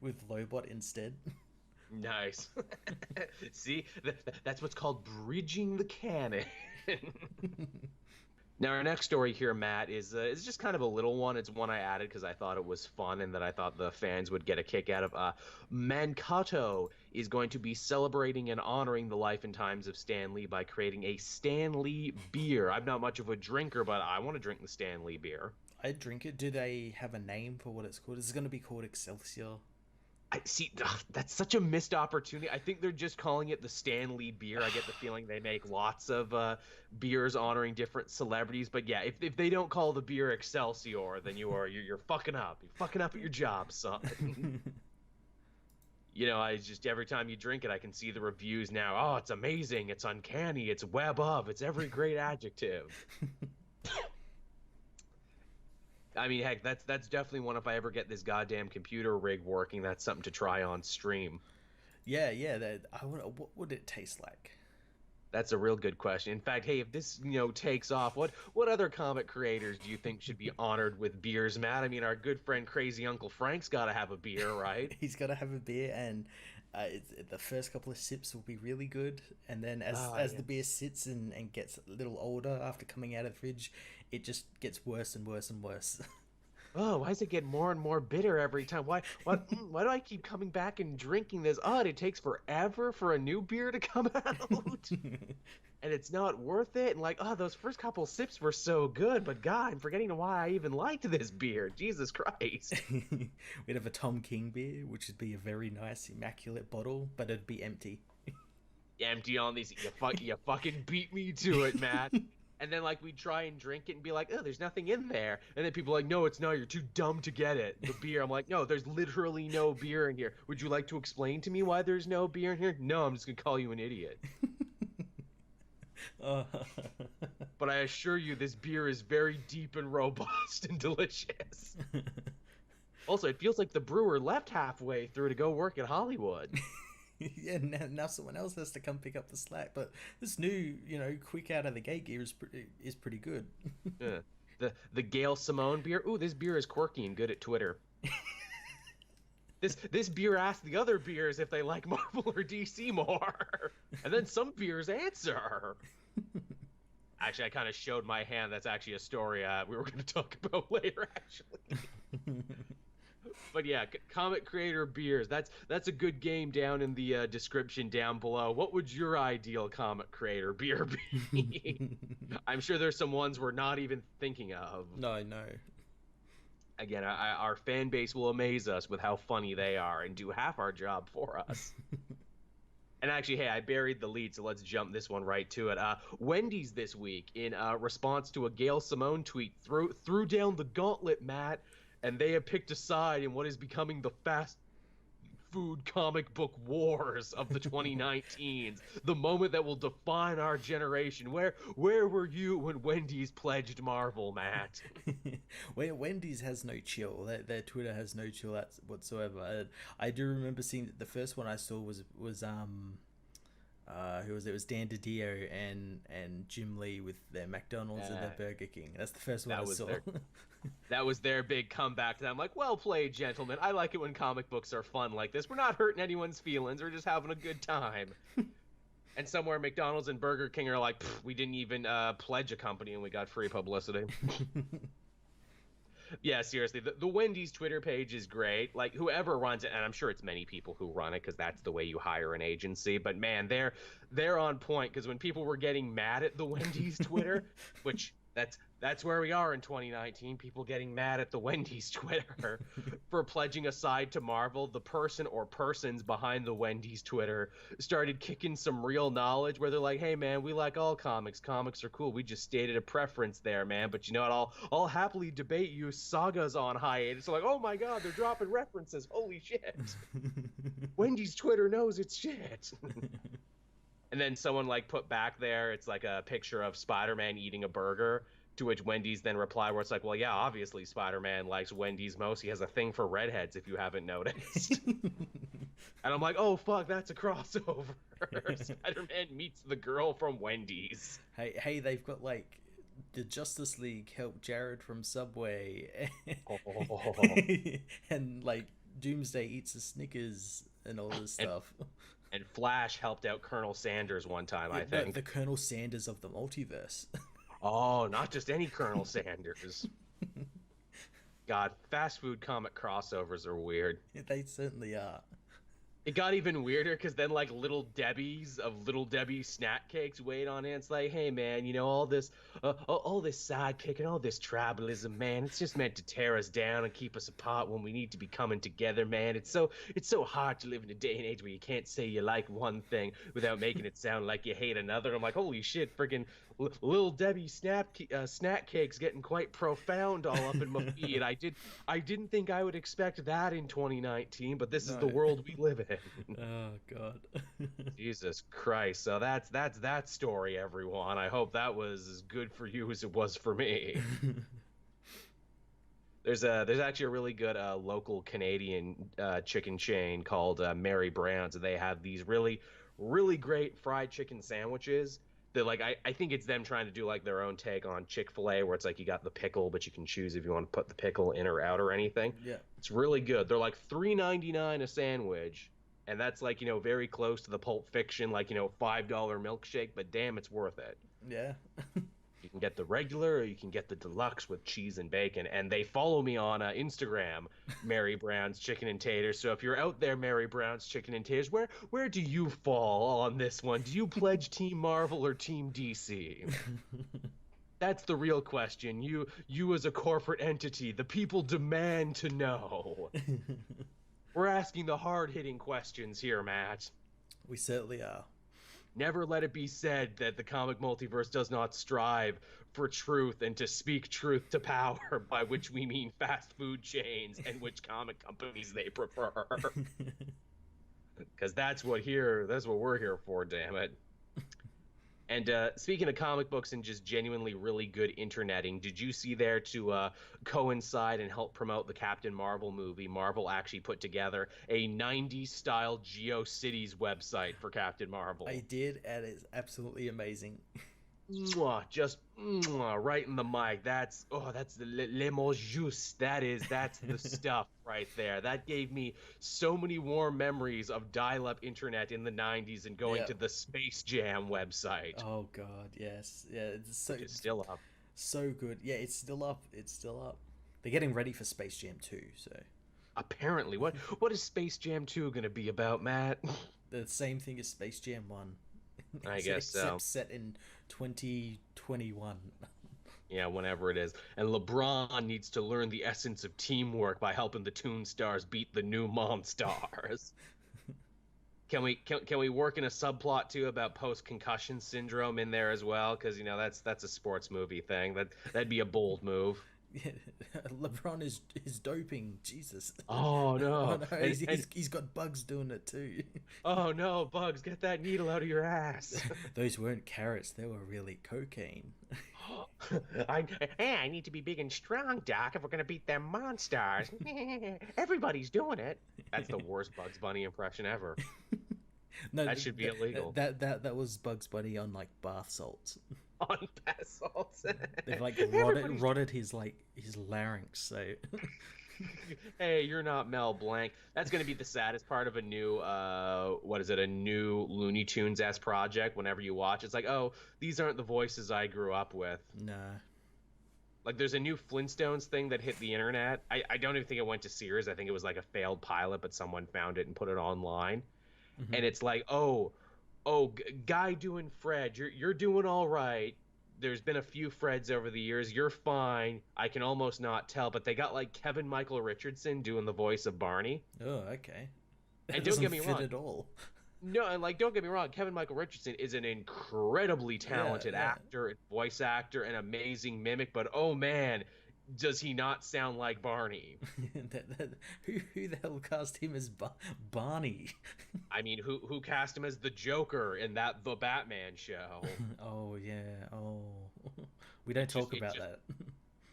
with Lobot instead. Nice. See, that's what's called bridging the canon. Now, our next story here, Matt, is just kind of a little one. It's one I added because I thought it was fun and that I thought the fans would get a kick out of. Mankato is going to be celebrating and honoring the life and times of Stan Lee by creating a Stan Lee beer. I'm not much of a drinker, but I want to drink the Stan Lee beer. I drink it. Do they have a name for what it's called? Is it going to be called Excelsior? I see. That's such a missed opportunity. I think they're just calling it the Stan Lee beer. I get the feeling they make lots of beers honoring different celebrities. But yeah, if they don't call the beer Excelsior, then you're fucking up. You're fucking up at your job, son. I just, every time you drink it, I can see the reviews now. Oh, it's amazing. It's uncanny. It's web of. It's every great adjective. I mean, heck, that's definitely one. If I ever get this goddamn computer rig working, that's something to try on stream. Yeah. What would it taste like? That's a real good question. In fact, hey, if this takes off, what other comic creators do you think should be honored with beers, Matt? I mean, our good friend Crazy Uncle Frank's got to have a beer, right? He's got to have a beer, and the first couple of sips will be really good, and then as the beer sits and gets a little older after coming out of the fridge, it just gets worse and worse and worse. Oh, why does it get more and more bitter every time? Why do I keep coming back and drinking this? Oh, it takes forever for a new beer to come out. And it's not worth it. And like, oh, those first couple sips were so good, but God, I'm forgetting why I even liked this beer. Jesus Christ. We'd have a Tom King beer, which would be a very nice, immaculate bottle, but it'd be empty. Empty on these. You fucking beat me to it, Matt. And then, like, we'd try and drink it and be like, oh, there's nothing in there. And then people are like, no, it's not. You're too dumb to get it. The beer. I'm like, no, there's literally no beer in here. Would you like to explain to me why there's no beer in here? No, I'm just going to call you an idiot. Uh, But I assure you, this beer is very deep and robust and delicious. Also, it feels like the brewer left halfway through to go work at Hollywood. yeah, now someone else has to come pick up the slack. But this new, quick out of the gate gear is pretty good. Yeah. The Gail Simone beer. Ooh, this beer is quirky and good at Twitter. This beer asks the other beers if they like Marvel or DC more, and then some beers answer. Actually, I kind of showed my hand. That's actually a story we were going to talk about later, actually. But yeah, comic creator beers. That's a good game down in the description down below. What would your ideal comic creator beer be? I'm sure there's some ones we're not even thinking of. No. Again, our fan base will amaze us with how funny they are and do half our job for us. And actually, hey, I buried the lead, so let's jump this one right to it. Wendy's this week, in response to a Gail Simone tweet, threw down the gauntlet, Matt, and they have picked a side in what is becoming the fast food comic book wars of the 2019s, the moment that will define our generation. Where were you when Wendy's pledged Marvel, Matt? Wendy's has no chill. Their Twitter has no chill whatsoever. I do remember seeing the first one I saw was who was it? It was Dan DiDio and Jim Lee with their McDonald's and their Burger King. That's the first one I saw. That was their big comeback to them. Like, well played, gentlemen. I like it when comic books are fun like this. We're not hurting anyone's feelings. We're just having a good time. And somewhere McDonald's and Burger King are like, we didn't even pledge a company and we got free publicity. Yeah, seriously, the Wendy's Twitter page is great. Like, whoever runs it, and I'm sure it's many people who run it because that's the way you hire an agency. But man, they're on point, because when people were getting mad at the Wendy's Twitter, which that's where we are in 2019, people getting mad at the Wendy's Twitter for pledging a side to Marvel, the person or persons behind the Wendy's Twitter started kicking some real knowledge where they're like, hey man, we like all comics. Comics are cool. We just stated a preference there, man. But you know what? I'll happily debate you. Saga's on hiatus. So like, oh my God, they're dropping references. Holy shit. Wendy's Twitter knows it's shit. And then someone like put back there, it's like a picture of Spider-Man eating a burger, to which Wendy's then replied where it's like, well, yeah, obviously Spider-Man likes Wendy's most. He has a thing for redheads, if you haven't noticed. And I'm like, oh, fuck, that's a crossover. Spider-Man meets the girl from Wendy's. Hey, they've got like the Justice League help Jared from Subway. And like Doomsday eats a Snickers and all this stuff. And Flash helped out Colonel Sanders one time, I think. The Colonel Sanders of the multiverse. Oh, not just any Colonel Sanders. God, fast food comic crossovers are weird. They certainly are. It got even weirder because then like Little Debbie's of Little Debbie snack cakes weighed on it. It's like, hey man, all this sidekick and all this tribalism, man, it's just meant to tear us down and keep us apart when we need to be coming together, man. It's so hard to live in a day and age where you can't say you like one thing without making it sound like you hate another. I'm like, holy shit, friggin' Little Debbie snack cakes getting quite profound all up in my feed. I didn't think I would expect that in 2019, but this is the world we live in. Oh God. Jesus Christ. So that's that story, everyone. I hope that was as good for you as it was for me. There's actually a really good local Canadian chicken chain called Mary Brown's. They have these really, really great fried chicken sandwiches. They're like, I think it's them trying to do like their own take on Chick-fil-A, where it's like you got the pickle, but you can choose if you want to put the pickle in or out or anything. Yeah. It's really good. They're like $3.99 a sandwich, and that's like, very close to the Pulp Fiction, like, $5 milkshake, but damn, it's worth it. Yeah. You can get the regular or you can get the deluxe with cheese and bacon. And they follow me on Instagram, Mary Brown's Chicken and Taters. So if you're out there, Mary Brown's Chicken and Taters, where do you fall on this one? Do you pledge Team Marvel or Team DC? That's the real question. You as a corporate entity, the people demand to know. We're asking the hard-hitting questions here, Matt. We certainly are. Never let it be said that the comic multiverse does not strive for truth and to speak truth to power, by which we mean fast food chains and which comic companies they prefer. Because that's what we're here for, damn it. And speaking of comic books and just genuinely really good interneting, did you see there to coincide and help promote the Captain Marvel movie? Marvel actually put together a 90s style GeoCities website for Captain I Marvel. did, and it's absolutely amazing. Mwah, just mwah, right in the mic. That's the le mot juste. That's the stuff right there. That gave me so many warm memories of dial-up internet in the 90s and going Yeah. to the Space Jam website, Oh God, yes, yeah. It's so which is still up. so good. Yeah, it's still up. It's still up. They're getting ready for Space Jam 2, so Apparently, what is Space Jam 2 going to be about, Matt? the same thing as Space Jam 1, I guess except so. set in 2021. Yeah, whenever it is. And LeBron needs to learn the essence of teamwork by helping the Toon Stars beat the new Monstars. Can we work in a subplot too about post-concussion syndrome in there as well? Because that's a sports movie thing. That'd be a bold move. Yeah, LeBron is doping. Jesus. Oh Oh no. no, And he's got bugs doing it too. oh no, Bugs, get that needle out of your ass. Those weren't carrots, they were really cocaine. I need to be big and strong, Doc, if we're gonna beat them monsters. Everybody's doing it. That's the worst Bugs Bunny impression ever. No, That should be illegal. that was Bugs Bunny on like bath salts. On basalts. They've like Everybody's. rotted his like his larynx. So Hey, you're not Mel Blanc. That's gonna be the saddest part of a new what is it? A new Looney Tunes S project. Whenever you watch, it's like, oh, these aren't the voices I grew up with. nah. Like, there's a new Flintstones thing that hit the internet. I don't even think it went to Sears. I think it was like a failed pilot, but someone found it and put it online. Hmm. And it's like, oh, guy doing Fred, you're doing all right. There's been a few Freds over the years. You're fine. I can almost not tell, but they got like Kevin Michael Richardson doing the voice of Barney. Oh, okay. And That don't doesn't get me fit wrong. at all. No, and like don't get me wrong, Kevin Michael Richardson is an incredibly Yeah, talented yeah. actor and voice actor, an amazing mimic, but oh man, does he not sound like Barney? Who the hell cast him as Barney? I mean, who cast him as the Joker in that The Batman show? Oh yeah. Oh, we don't Just talk it about just that.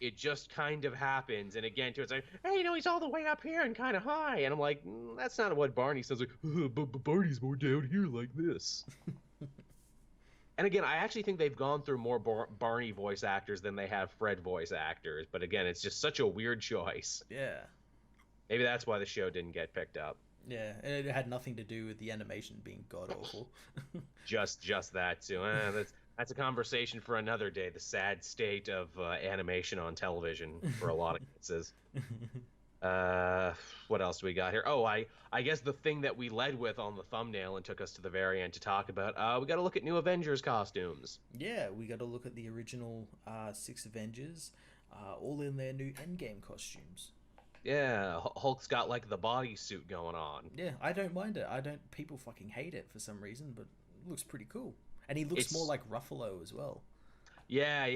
it just kind of happens. And again, too, it's like, hey, he's all the way up here and kind of high. And I'm like, that's not what Barney says. Like, but Barney's more down here like this. And again, I actually think they've gone through more Barney voice actors than they have Fred voice actors. But again, it's just such a weird choice. Yeah. Maybe that's why the show didn't get picked up. Yeah, and it had nothing to do with the animation being god awful. Just that too. That's a conversation for another day. The sad state of animation on television for a lot of cases. What else do we got here? Oh, I guess the thing that we led with on the thumbnail and took us to the very end to talk about. We got to look at new Avengers costumes. Yeah, we got to look at the original six Avengers, all in their new Endgame costumes. Yeah, Hulk's got like the bodysuit going on. Yeah, I don't mind it. I don't. People fucking hate it for some reason, but it looks pretty cool. And he looks more It's like Ruffalo as well. yeah.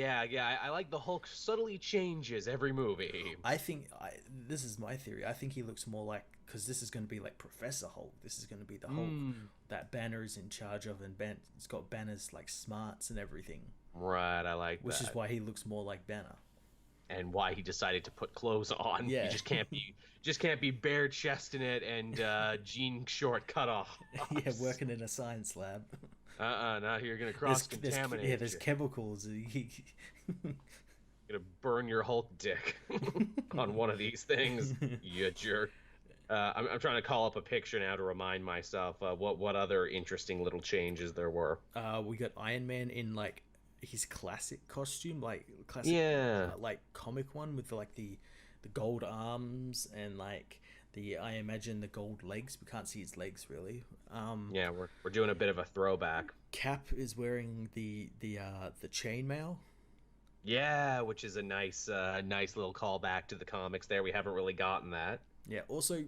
I like the Hulk subtly changes every movie. This is my theory. I think he looks more like, because this is going to be like Professor Hulk. This is going to be the Hulk Mm, that Banner is in charge of, and it's got Banner's like smarts and everything, right, I like which is that. why he looks more like Banner. And why he decided to put clothes on. You Yeah, just can't be bare chesting it and jean short cutoffs. yeah, working in a science lab. Not here. You're gonna cross contaminate. There's chemicals. Gonna burn your Hulk dick on one of these things, you jerk. I'm trying to call up a picture now to remind myself what other interesting little changes there were. We got Iron Man in like his classic costume, like classic, Yeah, like comic one with like the gold arms and like I imagine the gold legs. We can't see his legs really. yeah, we're doing a bit of a throwback. Cap is wearing the chainmail. Yeah, which is a nice little callback to the comics. There, we haven't really gotten that. Yeah. Also,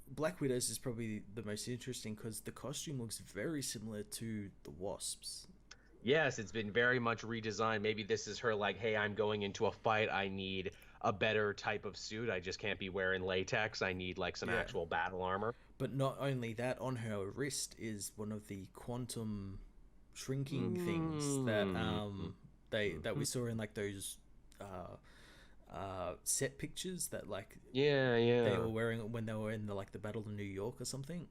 Black Widow's is probably the most interesting because the costume looks very similar to the Wasps. Yes, it's been very much redesigned. Maybe this is her like, hey, I'm going into a fight. I need a better type of suit. I just can't be wearing latex. I need like some Yeah. actual battle armor. But not only that, on her wrist is one of the quantum shrinking things that Mm. that we Mhm. saw in like those set pictures that like Yeah, they yeah. were wearing when they were in the like the Battle of New York or something.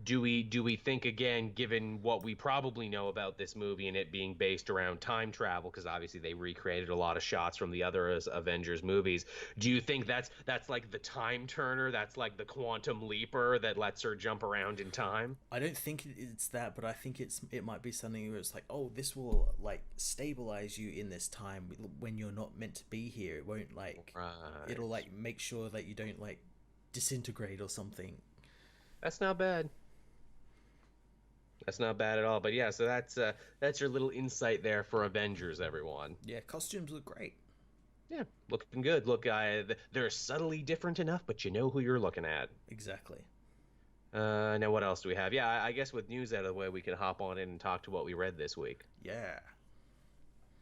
Do we think again, given what we probably know about this movie and it being based around time travel, because obviously they recreated a lot of shots from the other Avengers movies, do you think that's like the time turner, that's like the quantum leaper that lets her jump around in time? I don't think it's that, but I think it might be something where it's like, oh, this will like stabilize you in this time when you're not meant to be here. It won't like, it'll Right. like make sure that you don't like disintegrate or something. That's not bad. That's not bad at all. But yeah, so that's your little insight there for Avengers, everyone. Yeah, costumes look great. Yeah, looking good. Look, they're subtly different enough, but you know who you're looking at. Exactly. Now what else do we have? Yeah, I guess with news out of the way, we can hop on in and talk to what we read this week. Yeah.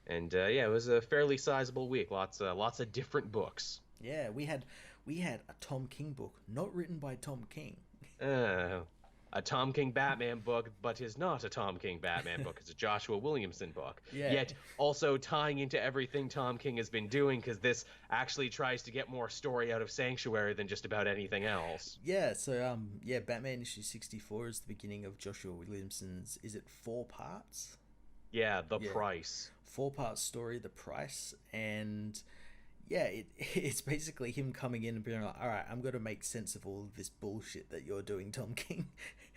And yeah, it was a fairly sizable week. Lots of different books. Yeah, we had a Tom King book, not written by Tom King. Uh, a Tom King Batman book, but is not a Tom King Batman book. It's a Joshua Williamson book. Yeah. Yet also tying into everything Tom King has been doing, because this actually tries to get more story out of Sanctuary than just about anything else. Yeah, so yeah, Batman issue 64 is the beginning of Joshua Williamson's, is it 4 parts? Yeah, the Yeah. price. 4 part story, The Price, and yeah, it's basically him coming in and being like, all right, I'm going to make sense of all of this bullshit that you're doing, Tom King.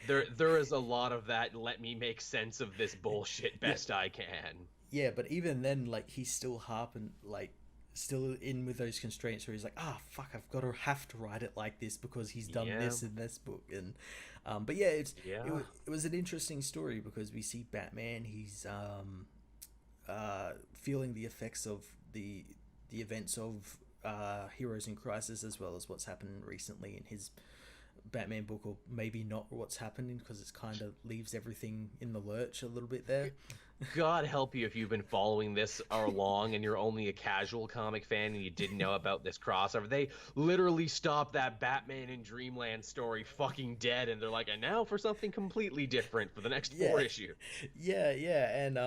There is a lot of that. Let me make sense of this bullshit Yeah, best I can. yeah, but even then, like, he's still harping, like, still in with those constraints where he's like, ah, fuck, I've got to have to write it like this because he's done Yeah, this in this book, and but yeah, yeah. it was an interesting story because we see Batman, he's feeling the effects of the events of Heroes in Crisis as well as what's happened recently in his Batman book, or maybe not what's happening because it's kind of leaves everything in the lurch a little bit there. God help you if you've been following this along and you're only a casual comic fan and you didn't know about this crossover. They literally stopped that Batman in Dreamland story fucking dead, and they're like, and now for something completely different for the next Yeah, four issues. yeah, and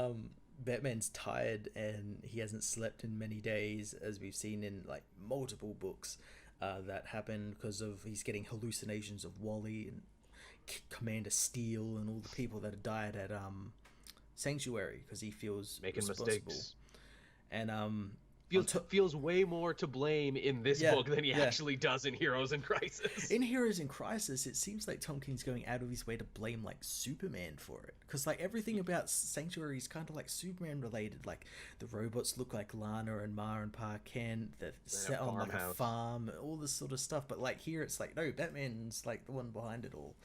Batman's tired and he hasn't slept in many days, as we've seen in like multiple books that happen because of he's getting hallucinations of Wally and Commander Steel and all the people that have died at Sanctuary because he feels Making responsible. mistakes. And on top, Feels way more to blame in this yeah, book than he yeah. actually does in Heroes in Crisis. In Heroes in Crisis, it seems like Tom King's going out of his way to blame like Superman for it, because like everything about Sanctuary is kind of like Superman related. Like the robots look like Lana and Ma and Pa Kent. They're In a set on like a farmhouse. farm, all this sort of stuff. But like here, it's like no, Batman's like the one behind it all.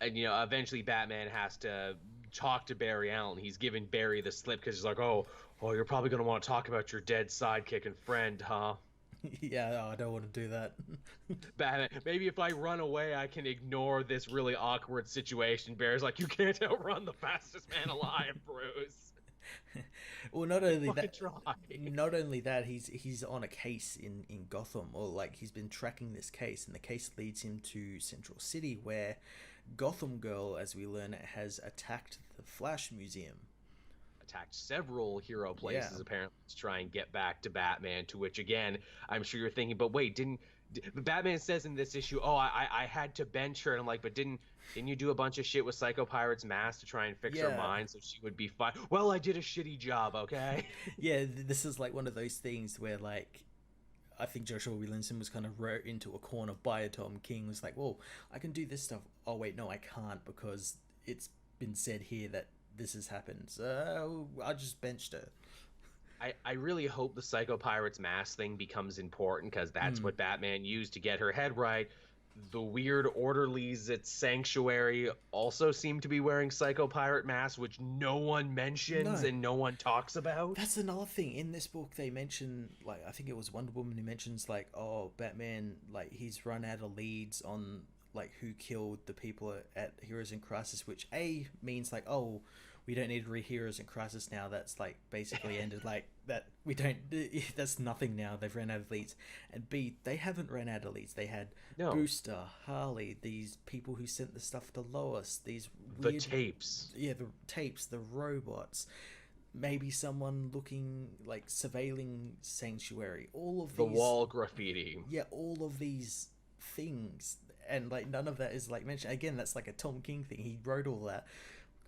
And eventually Batman has to talk to Barry Allen. He's giving Barry the slip because he's like, oh, you're probably gonna want to talk about your dead sidekick and friend, huh? Yeah, oh, I don't want to do that. Batman, maybe if I run away, I can ignore this really awkward situation. Barry's like, you can't outrun the fastest man alive, Bruce. Well, not only Fucking that, try. he's on a case in Gotham, or like he's been tracking this case, and the case leads him to Central City, where Gotham Girl, as we learn, has attacked the Flash Museum. Attacked several hero Yeah, places apparently to try and get back to Batman. To which again, I'm sure you're thinking, but wait, Batman says in this issue, oh, I had to bench her, and I'm like, but didn't you do a bunch of shit with Psycho Pirate's mask to try and fix her yeah, mind so she would be fine? Well, I did a shitty job, okay? yeah. This is like one of those things where like I think Joshua Williamson was kind of wrote into a corner by Tom King. Was like, well, I can do this stuff. Oh wait, no, I can't because it's been said here that this has happened. So I just benched her. I really hope the Psycho Pirate's mask thing becomes important, because that's Mm. what Batman used to get her head right. The weird orderlies at Sanctuary also seem to be wearing Psycho Pirate masks, which no one mentions No, and no one talks about. that's another thing in this book. They mention like I think it was Wonder Woman who mentions like, oh, Batman, like he's run out of leads on like who killed the people at Heroes in Crisis, which a means like, oh, we don't need to read Heroes in Crisis now. That's like basically ended. Like that we don't. That's nothing now. They've ran out of leads, and B, they haven't ran out of leads. They had No, Booster, Harley, these people who sent the stuff to Lois, these the weird, tapes. yeah, the tapes, the robots, maybe someone looking like surveilling Sanctuary. All of The these, wall graffiti. yeah, all of these things, and like none of that is like mentioned. Again, that's like a Tom King thing. He wrote all that,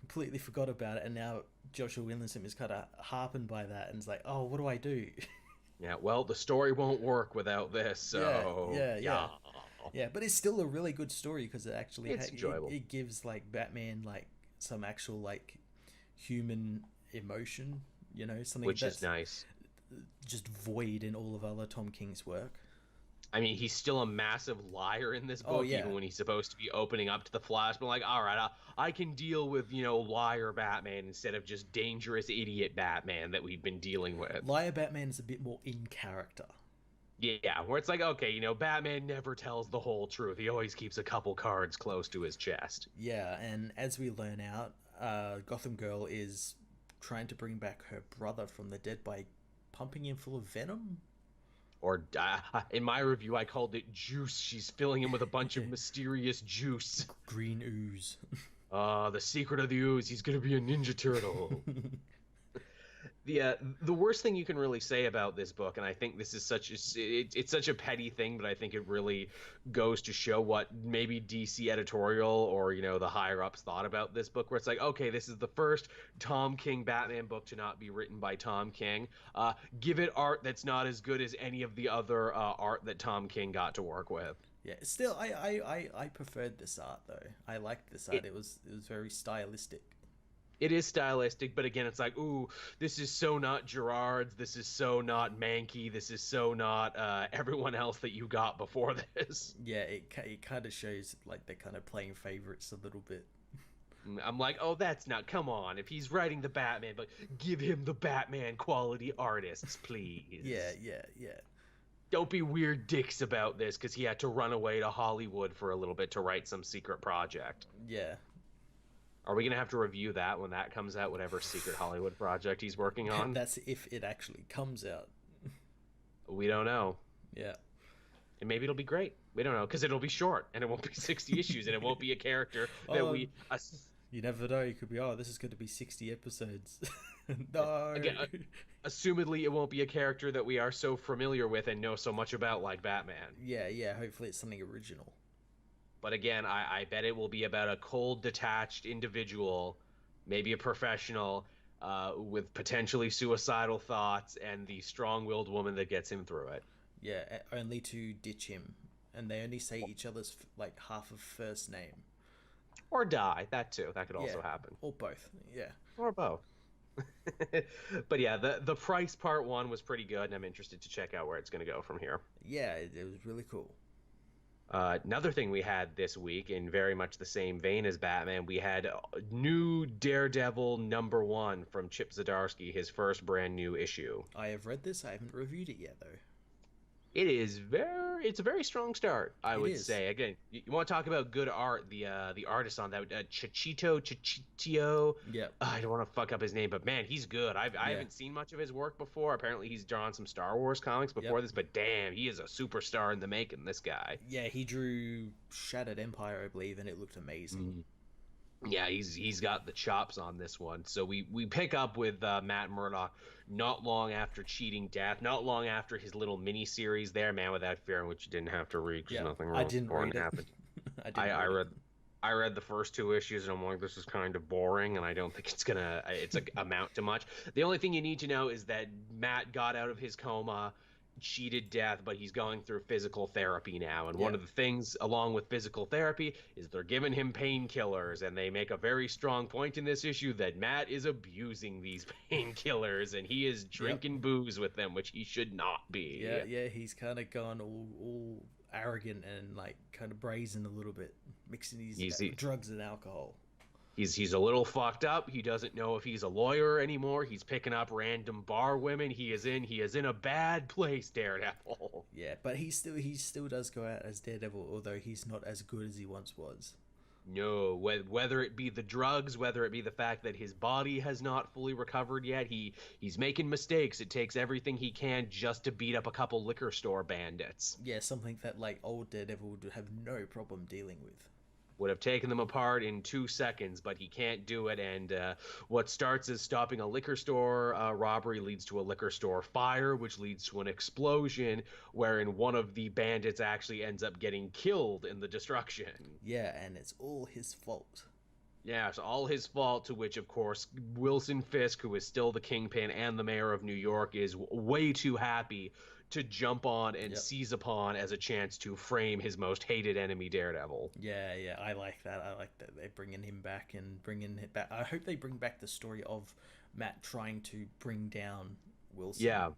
completely forgot about it, and now Joshua Williamson is kind of harping by that, and it's like, oh, what do I do? Yeah, well, the story won't work without this, so Yeah, but it's still a really good story because it actually it's enjoyable. it gives like Batman like some actual like human emotion, something Which that's is nice. just void in all of other Tom King's work. I mean, he's still a massive liar in this book, Oh, yeah. even when he's supposed to be opening up to the Flash. But like, all right, I can deal with liar Batman instead of just dangerous idiot Batman that we've been dealing with. Liar Batman is a bit more in character. Yeah, where it's like, okay, Batman never tells the whole truth. He always keeps a couple cards close to his chest. Yeah, and as we learn out, Gotham Girl is trying to bring back her brother from the dead by pumping him full of venom. Or in my review, I called it juice. She's filling him with a bunch of mysterious juice. Green ooze. The secret of the ooze. He's gonna be a Ninja Turtle. The worst thing you can really say about this book, and I think this is it's such a petty thing, but I think it really goes to show what maybe DC editorial or the higher ups thought about this book, where it's like, okay, this is the first Tom King Batman book to not be written by Tom King. Give it art that's not as good as any of the other art that Tom King got to work with. Yeah, still, I preferred this art though. I liked this art. It was very stylistic. It is stylistic, but again, it's like, ooh, this is so not Gerard's, this is so not Mankey, this is so not everyone else that you got before this. Yeah, it kind of shows like they're kind of playing favorites a little bit. I'm like, oh, that's not, come on, if he's writing the Batman, but give him the Batman quality artists, please. Yeah. Don't be weird dicks about this, because he had to run away to Hollywood for a little bit to write some secret project. Yeah. Are we going to have to review that when that comes out, whatever secret Hollywood project he's working on? That's if it actually comes out. We don't know. Yeah. And maybe it'll be great. We don't know, because it'll be short, and it won't be 60 issues, and it won't be a character that we... You never know. You could be, this is going to be 60 episodes. No. Again, assumedly, it won't be a character that we are so familiar with and know so much about like Batman. Yeah. Hopefully it's something original. But again, I bet it will be about a cold, detached individual, maybe a professional, with potentially suicidal thoughts, and the strong-willed woman that gets him through it. Yeah, only to ditch him. And they only say each other's, like, half of first name. Or die. That, too. That could also happen. Or both. Yeah. Or both. But yeah, the price part one was pretty good, and I'm interested to check out where it's going to go from here. Yeah, it was really cool. Another thing we had this week, in very much the same vein as Batman, we had new Daredevil #1 from Chip Zdarsky, his first brand new issue. I have read this. I haven't reviewed it yet, though. It's a very strong start, I would say. Again, you want to talk about good art, the artist on that, Chichito. Yeah. I don't want to fuck up his name, but man, he's good. I haven't seen much of his work before. Apparently, he's drawn some Star Wars comics before this, but damn, he is a superstar in the making, this guy. Yeah, he drew Shattered Empire, I believe, and it looked amazing. Mm-hmm. Yeah, he's got the chops on this one. So we pick up with Matt Murdock not long after Cheating Death, not long after his little mini series there, Man Without Fear, which you didn't have to read because nothing I didn't read it. happened. I read the first 2 issues, and I'm like, this is kind of boring, and I don't think it's gonna amount to much. The only thing you need to know is that Matt got out of his coma, cheated death, but he's going through physical therapy now, and one of the things along with physical therapy is they're giving him painkillers, and they make a very strong point in this issue that Matt is abusing these painkillers, and he is drinking booze with them, which he should not be. Yeah, he's kind of gone all arrogant and like kind of brazen a little bit, mixing these drugs and alcohol. He's a little fucked up. He doesn't know if he's a lawyer anymore. He's picking up random bar women. He is in a bad place, Daredevil. Yeah, but he still does go out as Daredevil, although he's not as good as he once was. No, whether it be the drugs, whether it be the fact that his body has not fully recovered yet, he's making mistakes. It takes everything he can just to beat up a couple liquor store bandits. Yeah, something that like old Daredevil would have no problem dealing with. Would have taken them apart in 2 seconds, but he can't do it. And what starts as stopping a liquor store robbery leads to a liquor store fire, which leads to an explosion, wherein one of the bandits actually ends up getting killed in the destruction. Yeah, and it's all his fault. Yeah, it's all his fault, to which, of course, Wilson Fisk, who is still the kingpin and the mayor of New York, is way too happy to jump on and Yep. seize upon as a chance to frame his most hated enemy, Daredevil. Yeah, yeah, I like that. I like that they're bringing him back and bringing it back. I hope they bring back the story of Matt trying to bring down Wilson. Yeah,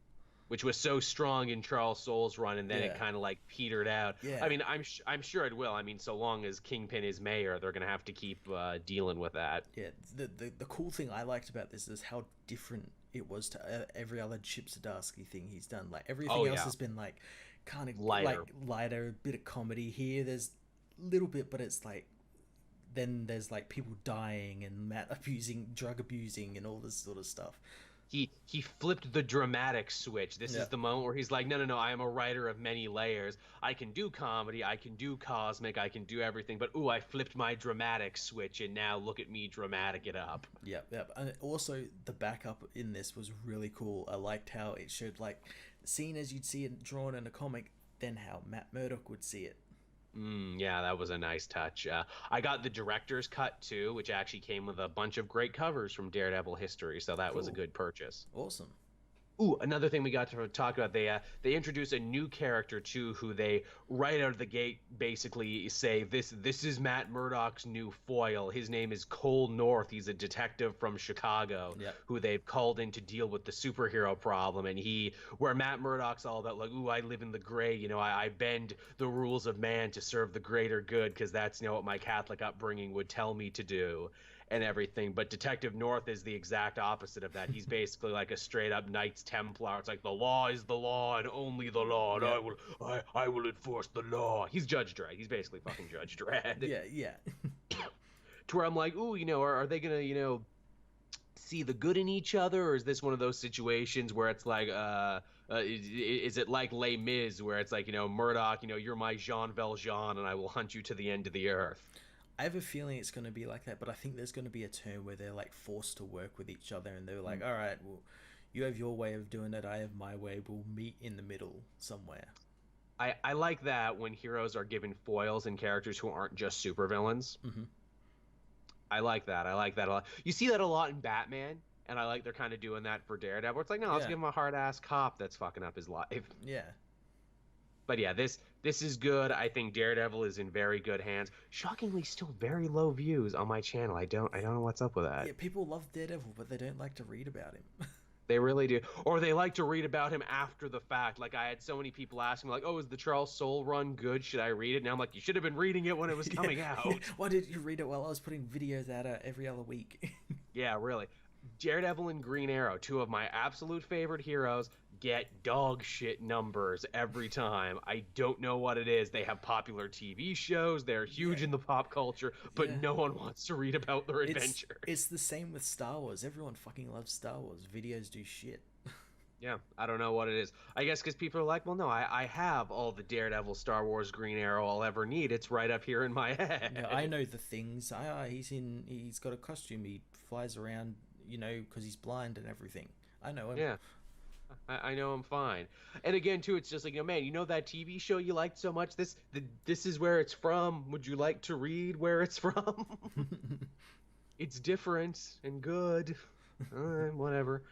which was so strong in Charles Soule's run, and then it Yeah. kind of like petered out. Yeah. I mean, I'm sure it will. I mean, so long as Kingpin is mayor, they're gonna have to keep dealing with that. Yeah, the cool thing I liked about this is how different it was to every other Chip Zdarsky thing he's done. Like everything Oh, else yeah. has been like kind of Lighter. like lighter, a bit of comedy. Here, there's a little bit, but it's like then there's like people dying and Matt abusing, drug abusing, and all this sort of stuff. He flipped the dramatic switch. This Yeah. is the moment where he's like, no, no, no, I am a writer of many layers. I can do comedy, I can do cosmic, I can do everything, but ooh, I flipped my dramatic switch, and now look at me dramatic it up. Yep, yep. And also, the backup in this was really cool. I liked how it showed, like, seen as you'd see it drawn in a comic, then how Matt Murdock would see it. Yeah, that was a nice touch. I got the director's cut too, which actually came with a bunch of great covers from Daredevil history, so that was a Cool. good purchase. Awesome. Ooh, another thing we got to talk about, they introduce a new character too, who they right out of the gate basically say this is Matt Murdock's new foil. His name is Cole North. He's a detective from Chicago, Yep. who they've called in to deal with the superhero problem. And where Matt Murdock's all about like, ooh, I live in the gray, I bend the rules of man to serve the greater good because that's what my Catholic upbringing would tell me to do. And everything, but Detective North is the exact opposite of that. He's basically like a straight up Knights Templar. It's like the law is the law and only the law, and Yeah. I will enforce the law. He's Judge Dredd. He's basically fucking Judge Dredd. Yeah, yeah. To where I'm like, ooh, are they gonna see the good in each other, or is this one of those situations where it's like is it like Les Mis, where it's like Murdoch, you're my Jean Valjean and I will hunt you to the end of the earth. I have a feeling it's going to be like that, but I think there's going to be a turn where they're like forced to work with each other and they're like, all right, well, you have your way of doing it, I have my way, we'll meet in the middle somewhere. I like that when heroes are given foils and characters who aren't just supervillains. Mm-hmm. I like that. I like that a lot. You see that a lot in Batman, and I like they're kind of doing that for Daredevil. It's like, no, let's Yeah. give him a hard ass cop that's fucking up his life. Yeah. But yeah, this is good. I think Daredevil is in very good hands. Shockingly, still very low views on my channel. I don't know what's up with that. Yeah, people love Daredevil, but they don't like to read about him. They really do, or they like to read about him after the fact. Like I had so many people asking, like, "Oh, is the Charles Soule run good? Should I read it?" And I'm like, "You should have been reading it when it was coming out." Why didn't you read it while I was putting videos out every other week? Yeah, really. Daredevil and Green Arrow, two of my absolute favorite heroes, get dog shit numbers every time. I don't know what it is. They have popular TV shows, they're huge Yeah. in the pop culture, but Yeah. no one wants to read about their adventures. It's the same with Star Wars. Everyone fucking loves Star Wars. Videos do shit. Yeah, I don't know what it is. I guess because people are like, well, no, I have all the Daredevil, Star Wars, Green Arrow I'll ever need. It's right up here in my head. Yeah, I know the things. He's got a costume. He flies around, because he's blind and everything. I know him. Yeah. I know I'm fine. And again, too, it's just like, man, that TV show you liked so much? This is where it's from. Would you like to read where it's from? It's different and good. Whatever.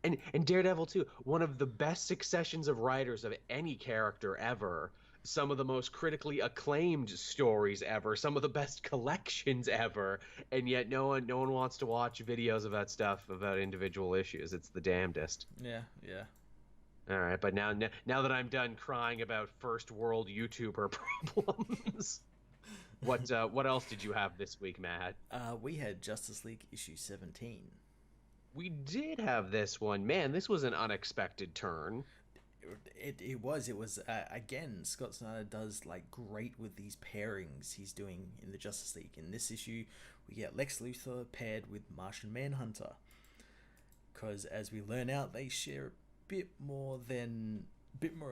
And Daredevil, too, one of the best successions of writers of any character ever. Some of the most critically acclaimed stories ever. Some of the best collections ever. And yet no one wants to watch videos about stuff, about individual issues. It's the damnedest. Yeah, yeah. All right, but now that I'm done crying about first world YouTuber problems, what else did you have this week, Matt? We had Justice League issue 17. We did have this one. Man, this was an unexpected turn. It was again, Scott Snyder does like great with these pairings he's doing in the Justice League. In this issue, we get Lex Luthor paired with Martian Manhunter, because as we learn out, they share a bit more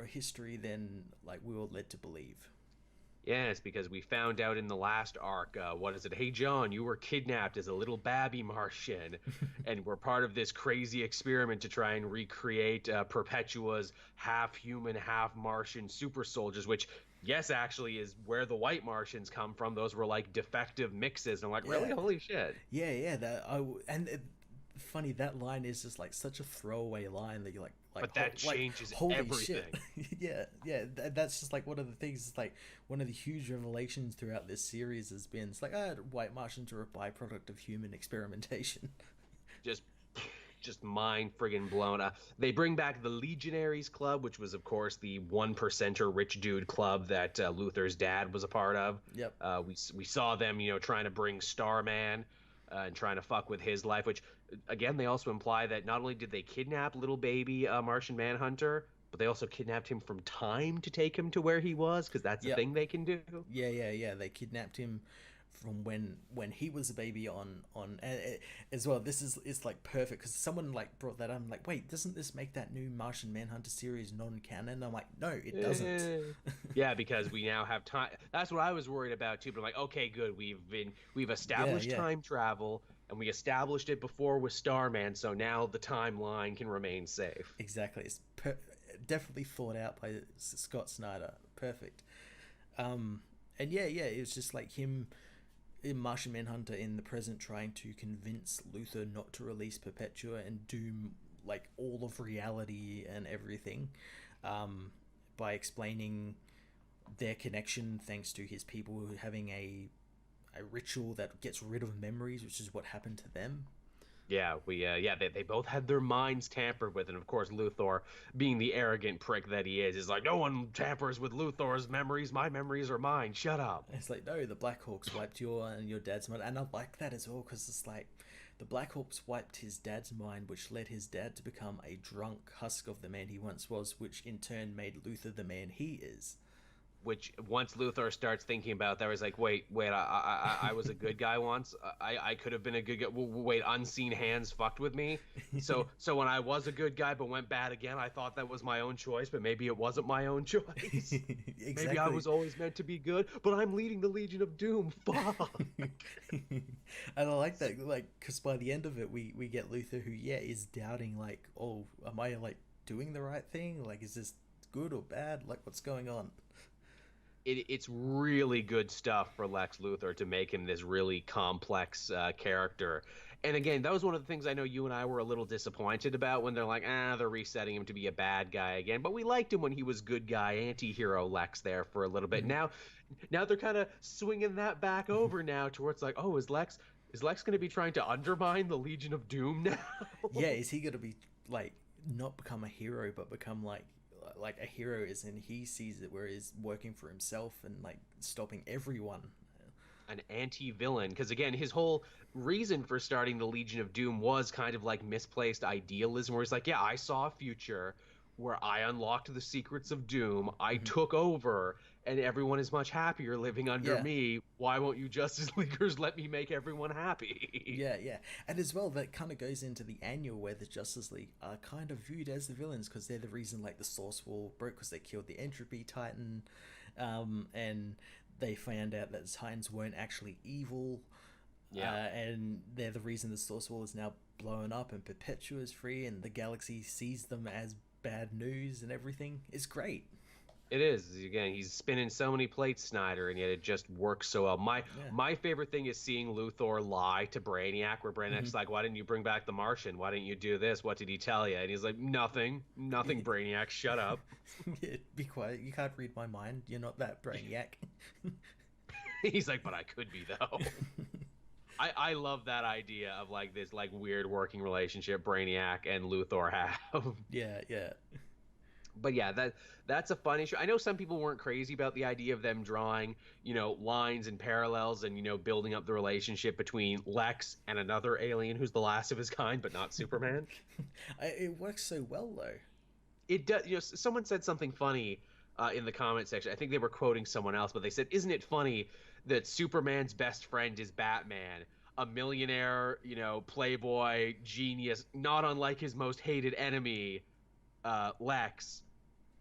history than like we were led to believe. Yes, because we found out in the last arc, what is it? Hey, John, you were kidnapped as a little babby Martian, and we're part of this crazy experiment to try and recreate Perpetua's half human, half Martian super soldiers, which, yes, actually is where the white Martians come from. Those were like defective mixes. And I'm like, really? Yeah, Holy shit. yeah. Funny, that line is just like such a throwaway line that you're But that changes holy everything. shit. Yeah, that's just like one of the things. It's like one of the huge revelations throughout this series has been, it's like, white Martians are a byproduct of human experimentation. Just just mind friggin' blown. They bring back the Legionaries Club, which was, of course, the one percenter rich dude club that Luther's dad was a part of. Yep. We saw them, trying to bring Starman and trying to fuck with his life. Which, again, they also imply that not only did they kidnap little baby Martian Manhunter, but they also kidnapped him from time to take him to where he was, because that's the Yep. thing they can do. Yeah. They kidnapped him from when he was a baby as well. This is it's like perfect because someone like brought that up. I'm like, wait, doesn't this make that new Martian Manhunter series non-canon? I'm like, no, it doesn't. Yeah, because we now have time. That's what I was worried about too. But I'm like, okay, good. We've established Yeah. time travel, and we established it before with Starman. So now the timeline can remain safe. Exactly. Definitely thought out by Scott Snyder. Perfect. And yeah, it was just like him in Martian Manhunter in the present trying to convince Luthor not to release Perpetua and doom like all of reality and everything, by explaining their connection thanks to his people having a ritual that gets rid of memories, which is what happened to them. Yeah, they both had their minds tampered with, and of course Luthor, being the arrogant prick that he is like, no one tampers with Luthor's memories. My memories are mine. Shut up. It's like, no, the Blackhawks wiped your and your dad's mind, and I like that as well because it's like the Blackhawks wiped his dad's mind, which led his dad to become a drunk husk of the man he once was, which in turn made Luthor the man he is. Which once Luthor starts thinking about that, he's like, wait, I was a good guy once. I could have been a good guy. Wait, unseen hands fucked with me. So when I was a good guy but went bad again, I thought that was my own choice, but maybe it wasn't my own choice. Exactly. Maybe I was always meant to be good, but I'm leading the Legion of Doom. Fuck. And I like that, like, because by the end of it, we get Luther who, is doubting, like, oh, am I, like, doing the right thing? Like, is this good or bad? Like, what's going on? It's really good stuff for Lex Luthor to make him this really complex character. And again, that was one of the things I know you and I were a little disappointed about when they're like, they're resetting him to be a bad guy again. But we liked him when he was good guy, anti-hero Lex there for a little bit. Mm-hmm. Now they're kind of swinging that back over now towards like, oh, is Lex going to be trying to undermine the Legion of Doom now? Yeah, is he going to be, like, not become a hero, but become, like a hero is in he sees it where he's working for himself and like stopping everyone. An anti-villain, because again his whole reason for starting the Legion of Doom was kind of like misplaced idealism, where he's like, I saw a future where I unlocked the secrets of Doom, I took over, and everyone is much happier living under me. Why won't you Justice Leaguers let me make everyone happy? Yeah. And as well, that kind of goes into the annual where the Justice League are kind of viewed as the villains because they're the reason like the Source Wall broke because they killed the Entropy Titan, and they found out that the Titans weren't actually evil. And they're the reason the Source Wall is now blown up and Perpetua is free and the galaxy sees them as bad news and everything. It's great. It is. Again, he's spinning so many plates, Snyder, and yet it just works so well. My favorite thing is seeing Luthor lie to Brainiac, where Brainiac's like, why didn't you bring back the Martian? Why didn't you do this? What did he tell you? And he's like, nothing, Brainiac, shut up. Be quiet. You can't read my mind. You're not that Brainiac. He's like, but I could be, though. I love that idea of like this like weird working relationship Brainiac and Luthor have. Yeah. But yeah, that's a fun issue. I know some people weren't crazy about the idea of them drawing, lines and parallels and, building up the relationship between Lex and another alien who's the last of his kind, but not Superman. It works so well though. It does. Someone said something funny in the comment section. I think they were quoting someone else, but they said, "Isn't it funny that Superman's best friend is Batman, a millionaire, playboy genius, not unlike his most hated enemy, Lex."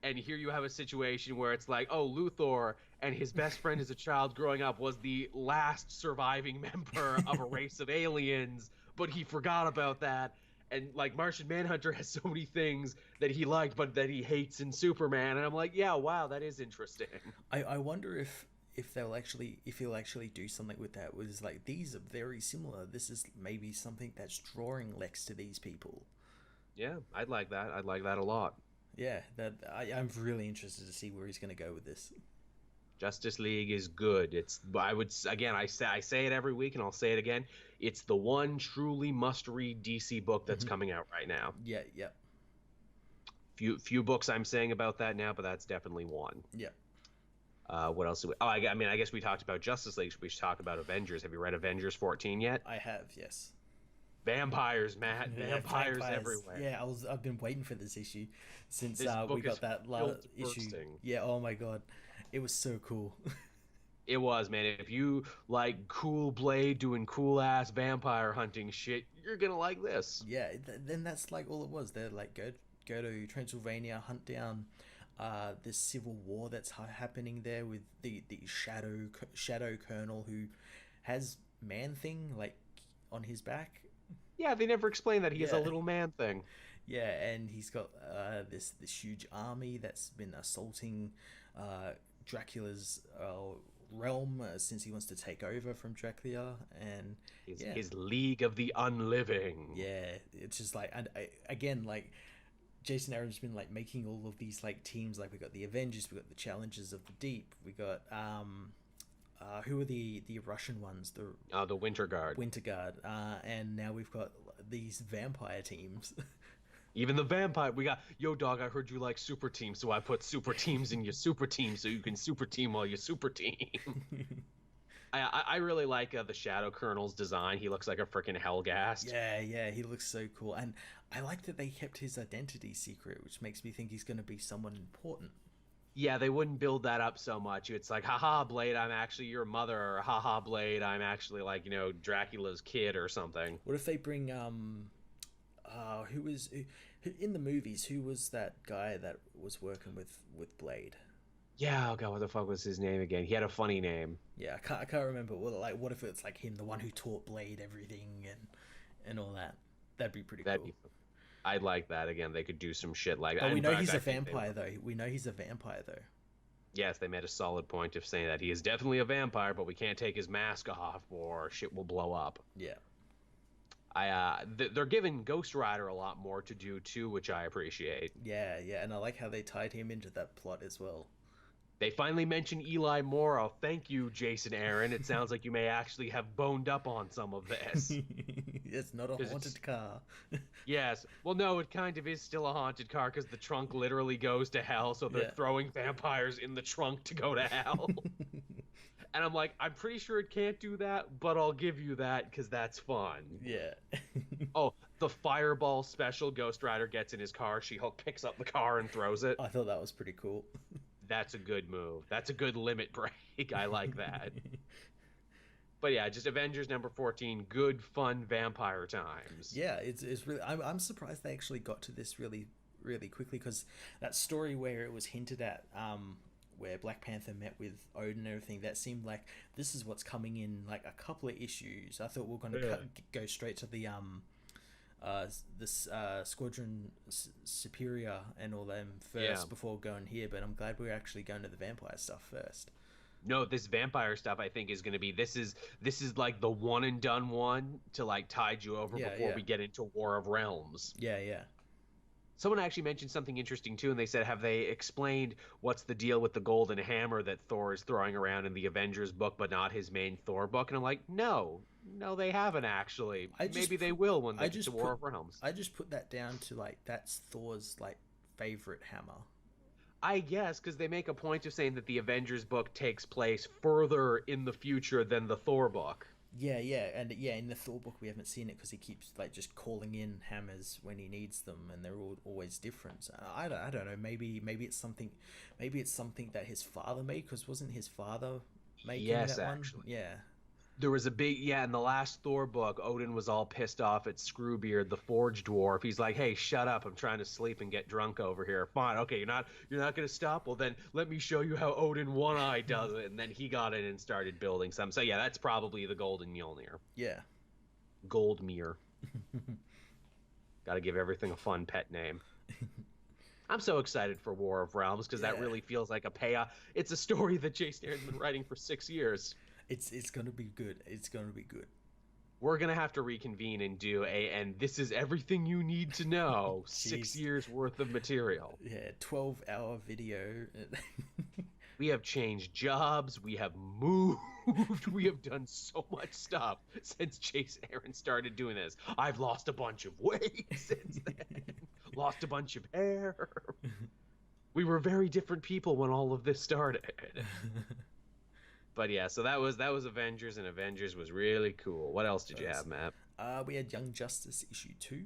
And here you have a situation where it's like, oh, Luthor and his best friend as a child growing up was the last surviving member of a race of aliens, but he forgot about that. And like Martian Manhunter has so many things that he liked, but that he hates in Superman. And I'm like, yeah, wow, that is interesting. I wonder if he'll actually do something with that. Was like, these are very similar. This is maybe something that's drawing Lex to these people. Yeah, I'd like that. I'd like that a lot. Yeah, I'm really interested to see where he's going to go with this. Justice League is good. I would again I say it every week and I'll say it again. It's the one truly must-read DC book that's coming out right now. Yeah, yeah. Few books I'm saying about that now, but that's definitely one. Yeah. What else? I mean, I guess we talked about Justice League. We should talk about Avengers. Have you read Avengers 14 yet? I have, yes. Vampires, Matt. Vampires everywhere. Yeah, I've been waiting for this issue since This we book got is that last issue. bursting. Yeah, oh my god. It was so cool. It was, man. If you like cool Blade doing cool ass vampire hunting shit, you're gonna like this. Yeah, then that's like all it was. They're like, go to Transylvania, hunt down this civil war that's happening there with the shadow colonel who has Man Thing like on his back. Yeah, they never explained that he has a little man thing. Yeah, and he's got this huge army that's been assaulting Dracula's realm since he wants to take over from Dracula, and his League of the Unliving. Yeah, it's just like, and again, like Jason Aaron's been like making all of these like teams. Like we got the Avengers, we got the Challengers of the Deep, we got who are the Russian ones? The Winter Guard. And now we've got these vampire teams. Even the vampire, we got, yo dog, I heard you like super team, so I put super teams in your super team so you can super team while you super team. I really like the Shadow Colonel's design. He looks like a freaking Hellgast. Yeah, he looks so cool. And I like that they kept his identity secret, which makes me think he's going to be someone important. Yeah, they wouldn't build that up so much. It's like, haha, Blade, I'm actually your mother, or haha, Blade, I'm actually like, Dracula's kid or something. What if they bring, who in the movies, who was that guy that was working with Blade? Yeah, oh god, what the fuck was his name again? He had a funny name. Yeah, I can't remember. Well, like, what if it's like him, the one who taught Blade everything and all that? That'd be pretty cool. I'd like that. Again, they could do some shit like that. But we know he's a vampire, though. We know he's a vampire, though. Yes, they made a solid point of saying that he is definitely a vampire, but we can't take his mask off or shit will blow up. Yeah. They're giving Ghost Rider a lot more to do too, which I appreciate. Yeah, and I like how they tied him into that plot as well. They finally mentioned Eli Morrow. Thank you, Jason Aaron. It sounds like you may actually have boned up on some of this. It's not a haunted car. Yes. Well, no, it kind of is still a haunted car because the trunk literally goes to hell, so they're throwing vampires in the trunk to go to hell. And I'm like, I'm pretty sure it can't do that, but I'll give you that because that's fun. Yeah. Oh, the Fireball special, Ghost Rider gets in his car, She-Hulk picks up the car and throws it. I thought that was pretty cool. That's a good move. That's a good limit break. I like that. But yeah, just Avengers number 14, good fun vampire times. Yeah, it's really. I'm surprised they actually got to this really quickly, because that story where it was hinted at, where Black Panther met with Odin and everything, that seemed like this is what's coming in like a couple of issues. I thought we were going to go straight to the Squadron Superior and all them first before going here, but I'm glad we're actually going to the vampire stuff first. No, this vampire stuff I think is going to be this is like the one and done one to like tide you over before we get into War of Realms. Yeah. Someone actually mentioned something interesting too, and they said, have they explained what's the deal with the golden hammer that Thor is throwing around in the Avengers book but not his main Thor book? And I'm like, no, they haven't actually. Maybe they will when they get to War of Realms. I just put that down to like, that's Thor's like favorite hammer. I guess, because they make a point of saying that the Avengers book takes place further in the future than the Thor book. Yeah, and yeah, in the Thor book we haven't seen it because he keeps like just calling in hammers when he needs them, and they're all always different. So I don't know. Maybe it's something, maybe it's something that his father made, because wasn't his father making Yes, that one? actually. Yeah, There was a big, yeah, in the last Thor book, Odin was all pissed off at Screwbeard, the Forge Dwarf. He's like, "Hey, shut up. I'm trying to sleep and get drunk over here." Fine. Okay, you're not going to stop. Well, then let me show you how Odin One Eye does it. And then he got in and started building some. So yeah, that's probably the Golden Mjolnir. yeah. Goldmere. Got to give everything a fun pet name. I'm so excited for War of Realms because that Yeah, really feels like a payoff. It's a story that Jason Aaron's been writing for 6 years. it's gonna be good. It's gonna be good. We're gonna have to reconvene and do and this is everything you need to know. six Jeez. years worth of material. Yeah, 12-hour video. We have changed jobs. We have moved. We have done so much stuff since Jason Aaron started doing this. I've lost a bunch of weight since then. Lost a bunch of hair. We were very different people when all of this started. But yeah, so that was Avengers, and Avengers was really cool. What else did you have, Matt? We had Young Justice issue 2.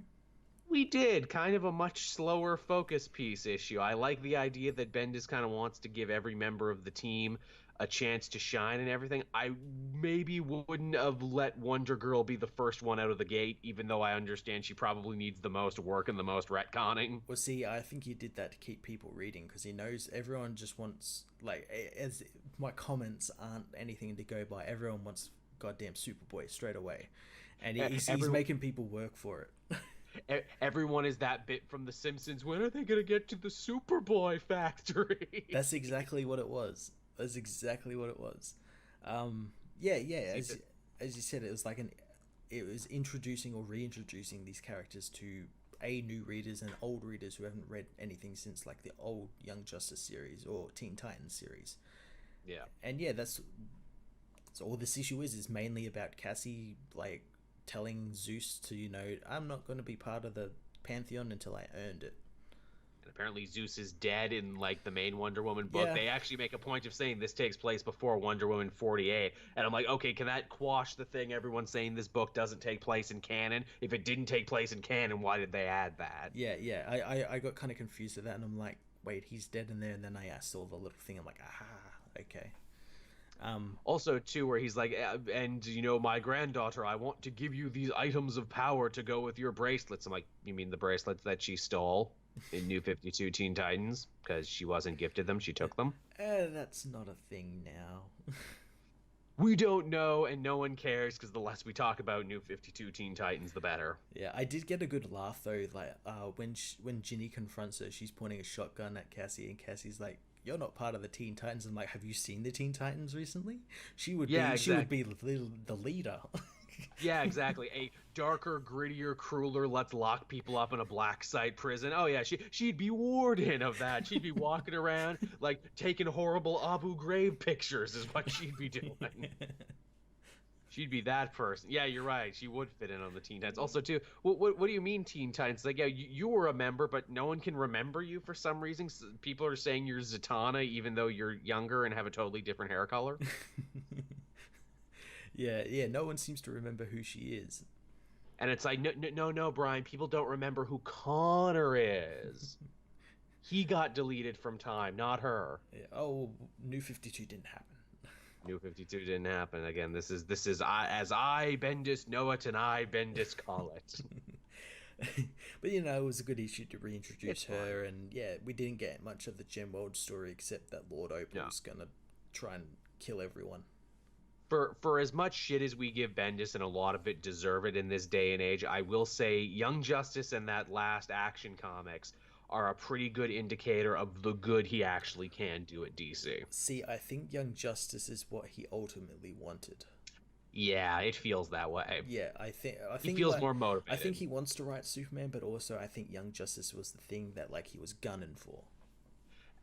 We did kind of a much slower focus piece issue. I like the idea that Bendis kind of wants to give every member of the team a chance to shine and everything. I maybe wouldn't have let Wonder Girl be the first one out of the gate, even though I understand she probably needs the most work and the most retconning. Well, see, I think he did that to keep people reading, because he knows everyone just wants, like, as my comments aren't anything to go by. Everyone wants goddamn Superboy straight away, and he's making people work for it. Everyone is that bit from The Simpsons. When are they going to get to the Superboy factory? That's exactly what it was. That's exactly what it was. Yeah. As you said, it was like it was introducing or reintroducing these characters to new readers and old readers who haven't read anything since like the old Young Justice series or Teen Titans series. Yeah. And yeah, that's all this issue is mainly about Cassie like telling Zeus to, I'm not going to be part of the Pantheon until I earned it. And apparently Zeus is dead in like the main Wonder Woman book. Yeah. They actually make a point of saying this takes place before Wonder Woman 48. And I'm like, okay, can that quash the thing everyone's saying this book doesn't take place in canon? If it didn't take place in canon, why did they add that? Yeah. I got kind of confused with that, and I'm like, wait, he's dead in there, and then I saw the little thing. I'm like, aha, okay. Also, too, where he's like, and my granddaughter, I want to give you these items of power to go with your bracelets. I'm like, you mean the bracelets that she stole in New 52 Teen Titans? Because she wasn't gifted them, she took them. That's not a thing now. We don't know, and no one cares, because the less we talk about New 52 Teen Titans, the better. Yeah, I did get a good laugh though. Like, when Ginny confronts her, she's pointing a shotgun at Cassie, and Cassie's like, "You're not part of the Teen Titans." I'm like, "Have you seen the Teen Titans recently?" She would be the leader. Yeah, exactly. A darker, grittier, crueler, let's lock people up in a black site prison. Oh yeah, she'd be warden of that. She'd be walking around like taking horrible Abu Ghraib pictures is what she'd be doing. She'd be that person. Yeah, you're right. She would fit in on the Teen Titans. Also, too, what do you mean Teen Titans? Like, yeah, you were a member, but no one can remember you for some reason. People are saying you're Zatanna, even though you're younger and have a totally different hair color. Yeah. No one seems to remember who she is. And it's like, no, Brian. People don't remember who Connor is. He got deleted from time, not her. Yeah. Oh, New 52 didn't happen. New 52 didn't happen. Again, this is as I Bendis know it and I Bendis call it. But it was a good issue to reintroduce her, and yeah, we didn't get much of the Gem World story except that Lord Opal's gonna try and kill everyone. For as much shit as we give Bendis, and a lot of it deserve it in this day and age, I will say Young Justice and that last Action Comics are a pretty good indicator of the good he actually can do at DC. See, I think Young Justice is what he ultimately wanted. Yeah, it feels that way. Yeah, I think he feels more motivated. I think he wants to write Superman, but also I think Young Justice was the thing that like he was gunning for.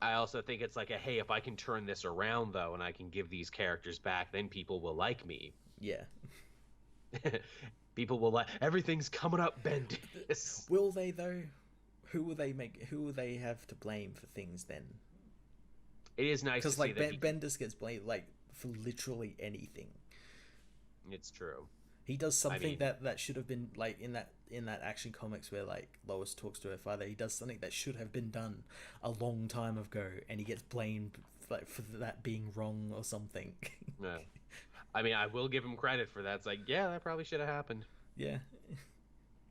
I also think it's like hey, if I can turn this around though, and I can give these characters back, then people will like me. Yeah. People will like everything's coming up, Bendis. Will they though? Who will they have to blame for things then? It is nice to see that Bendis gets blamed like for literally anything. It's true. He does I something mean, that should have been like in that Action Comics where like Lois talks to her father. He does something that should have been done a long time ago, and he gets blamed like for that being wrong or something. yeah. I mean, I will give him credit for that. It's like, yeah, that probably should have happened. Yeah.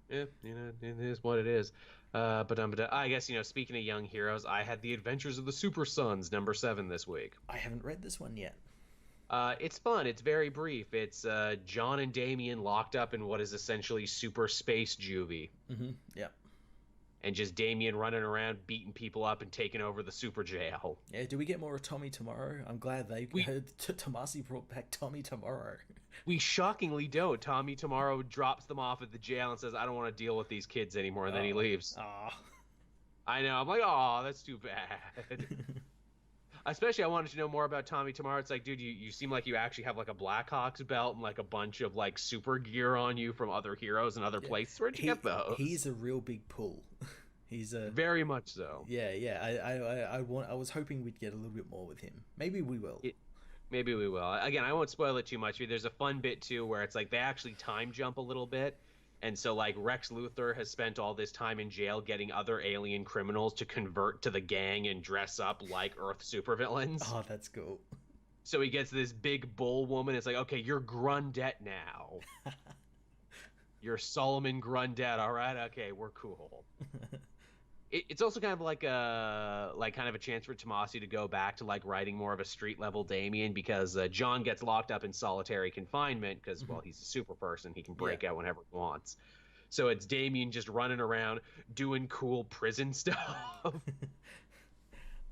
Yeah, it is what it is. But I guess, speaking of young heroes, I had the Adventures of the Super Sons #7 this week. I haven't read this one yet. It's fun. It's very brief. It's John and Damien locked up in what is essentially super space juvie, Yeah. and just Damien running around beating people up and taking over the super jail. Yeah. Do we get more of Tommy tomorrow? I'm glad they Tomasi brought back Tommy tomorrow. We shockingly don't. Tommy tomorrow drops them off at the jail and says, "I don't want to deal with these kids anymore," and then he leaves. Ah. I know. I'm like, oh, that's too bad. Especially, I wanted to know more about Tommy tomorrow. It's like, dude, you seem like you actually have like a Blackhawks belt and like a bunch of like super gear on you from other heroes and other places. Where'd you get those? He's a real big pull. He's a very much so. Yeah, yeah. I was hoping we'd get a little bit more with him. Maybe we will. Maybe we will. Again, I won't spoil it too much. There's a fun bit too where it's like they actually time jump a little bit. And so, like, Rex Luthor has spent all this time in jail getting other alien criminals to convert to the gang and dress up like Earth supervillains. Oh, that's cool. So he gets this big bull woman. It's like, okay, you're Grundet now. You're Solomon Grundet. All right, okay, we're cool. It's also kind of like a chance for Tomasi to go back to like writing more of a street level Damien, because John gets locked up in solitary confinement because well, he's a super person, he can break out whenever he wants. So it's Damien just running around doing cool prison stuff.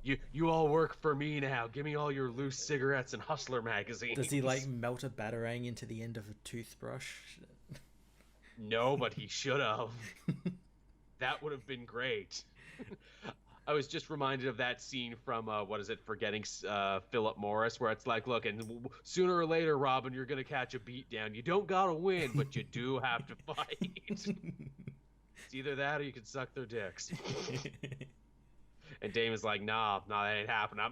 You all work for me now. Give me all your loose cigarettes and Hustler magazines. Does he like melt a batarang into the end of a toothbrush? No, but he should have. That would have been great. I was just reminded of that scene from Forgetting Philip Morris, where it's like, look, and sooner or later, Robin, you're gonna catch a beat down. You don't gotta win, but you do have to fight. It's either that or you can suck their dicks. And Damon's like, nah, that ain't happening.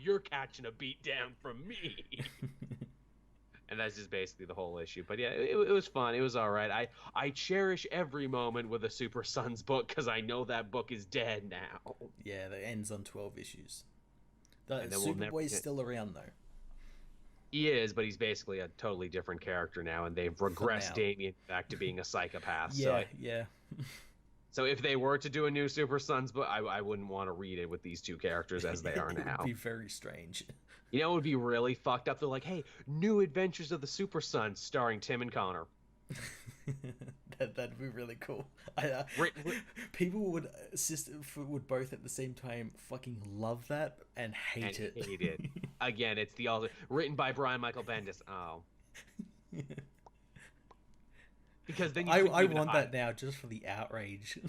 You're catching a beat down from me. And that's just basically the whole issue. But yeah, it was fun. It was all right. I cherish every moment with a Super Sons book because I know that book is dead now. Yeah, that ends on 12 issues. Superboy's still around, though. He is, but he's basically a totally different character now, and they've regressed Damien back to being a psychopath. Yeah. So if they were to do a new Super Sons book, I wouldn't want to read it with these two characters as they are now. It would be very strange. You know, it would be really fucked up. They're like, hey, New Adventures of the Super Sons starring Tim and Connor. That'd be really cool. People would both at the same time fucking love that and hate it. Hate it. Again, it's the all written by Brian Michael Bendis. Oh. Because then I want that now just for the outrage.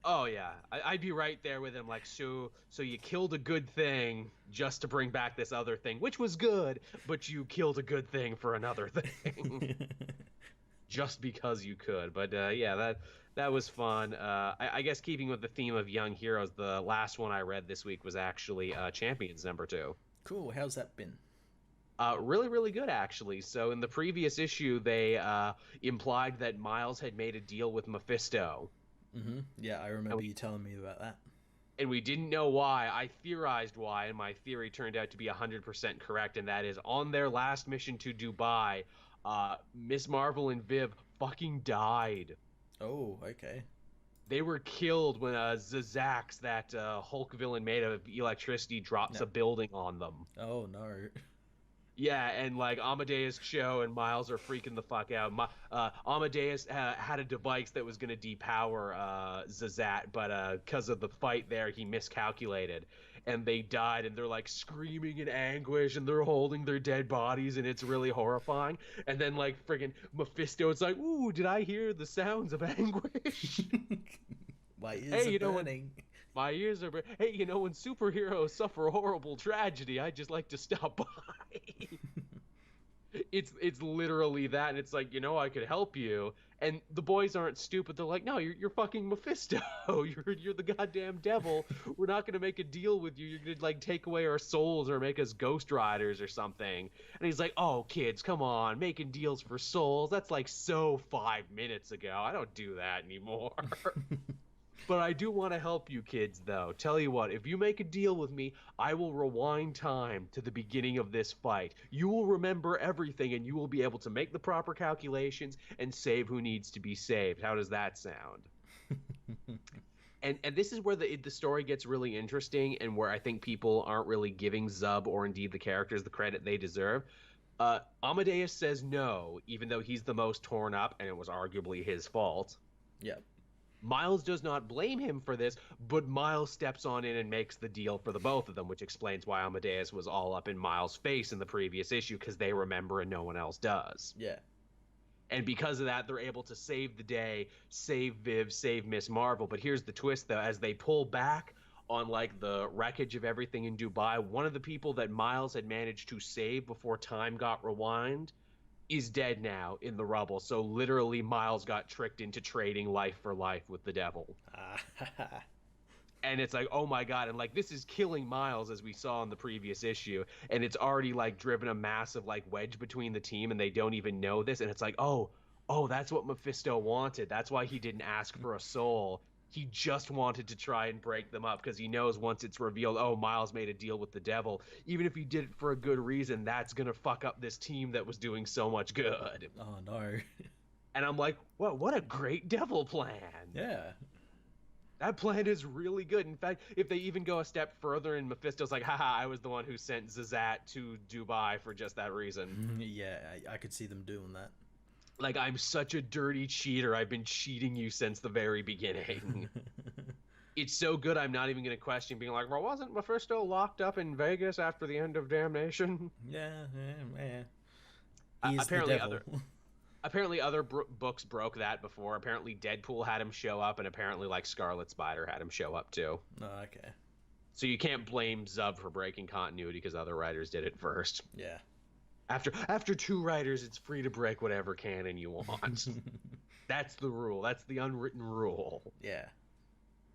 Oh yeah, I'd be right there with him. Like, so you killed a good thing just to bring back this other thing, which was good, but you killed a good thing for another thing, just because you could. But yeah, that was fun. I guess keeping with the theme of young heroes, the last one I read this week was actually Champions #2. Cool. How's that been? Really, really good, actually. So in the previous issue, they implied that Miles had made a deal with Mephisto. Mm-hmm. Yeah, I remember you telling me about that. And we didn't know why. I theorized why, and my theory turned out to be 100% correct, and that is on their last mission to Dubai, Miss Marvel and Viv fucking died. Oh, okay. They were killed when Zazax, that Hulk villain made of electricity, drops a building on them. Oh, no. Yeah, and like Amadeus Cho and Miles are freaking the fuck out. Amadeus had a device that was going to depower Zazat, but because of the fight there, he miscalculated, and they died. And they're like screaming in anguish, and they're holding their dead bodies, and it's really horrifying. And then like friggin' Mephisto, it's like, ooh, did I hear the sounds of anguish? My ears are burning. My ears are. Hey, when superheroes suffer a horrible tragedy, I just like to stop by. It's literally that, and it's like, I could help you. And the boys aren't stupid. They're like, no, you're fucking Mephisto. You're the goddamn devil. We're not gonna make a deal with you. You're gonna like take away our souls or make us Ghost Riders or something. And he's like, oh, kids, come on, making deals for souls. That's like so 5 minutes ago. I don't do that anymore. But I do want to help you kids, though. Tell you what, if you make a deal with me, I will rewind time to the beginning of this fight. You will remember everything, and you will be able to make the proper calculations and save who needs to be saved. How does that sound? And this is where the story gets really interesting, and where I think people aren't really giving Zub or indeed the characters the credit they deserve. Amadeus says no, even though he's the most torn up, and it was arguably his fault. Yeah. Miles does not blame him for this, but Miles steps on in and makes the deal for the both of them, which explains why Amadeus was all up in Miles' face in the previous issue, because they remember and no one else does. Yeah. And because of that, they're able to save the day, save Viv, save Miss Marvel. But here's the twist, though. As they pull back on, like, the wreckage of everything in Dubai, one of the people that Miles had managed to save before time got rewind is dead now in the rubble. So literally Miles got tricked into trading life for life with the devil. And it's like, oh my God. And like, this is killing Miles, as we saw in the previous issue. And it's already like driven a massive like wedge between the team, and they don't even know this. And it's like, oh, that's what Mephisto wanted. That's why he didn't ask for a soul. He just wanted to try and break them up, because he knows once it's revealed, oh, Miles made a deal with the devil, even if he did it for a good reason, that's going to fuck up this team that was doing so much good. Oh, no. And I'm like, what a great devil plan. Yeah. That plan is really good. In fact, if they even go a step further and Mephisto's like, haha, I was the one who sent Zazat to Dubai for just that reason. Yeah, I could see them doing that. Like, I'm such a dirty cheater. I've been cheating you since the very beginning. It's so good, I'm not even going to question being like, well, wasn't Mephisto locked up in Vegas after the end of Damnation? Yeah. He's apparently the devil. Apparently other books broke that before. Apparently Deadpool had him show up, and apparently like Scarlet Spider had him show up too. Oh, okay. So you can't blame Zub for breaking continuity, because other writers did it first. Yeah. After two writers, it's free to break whatever canon you want. That's the rule. That's the unwritten rule. Yeah.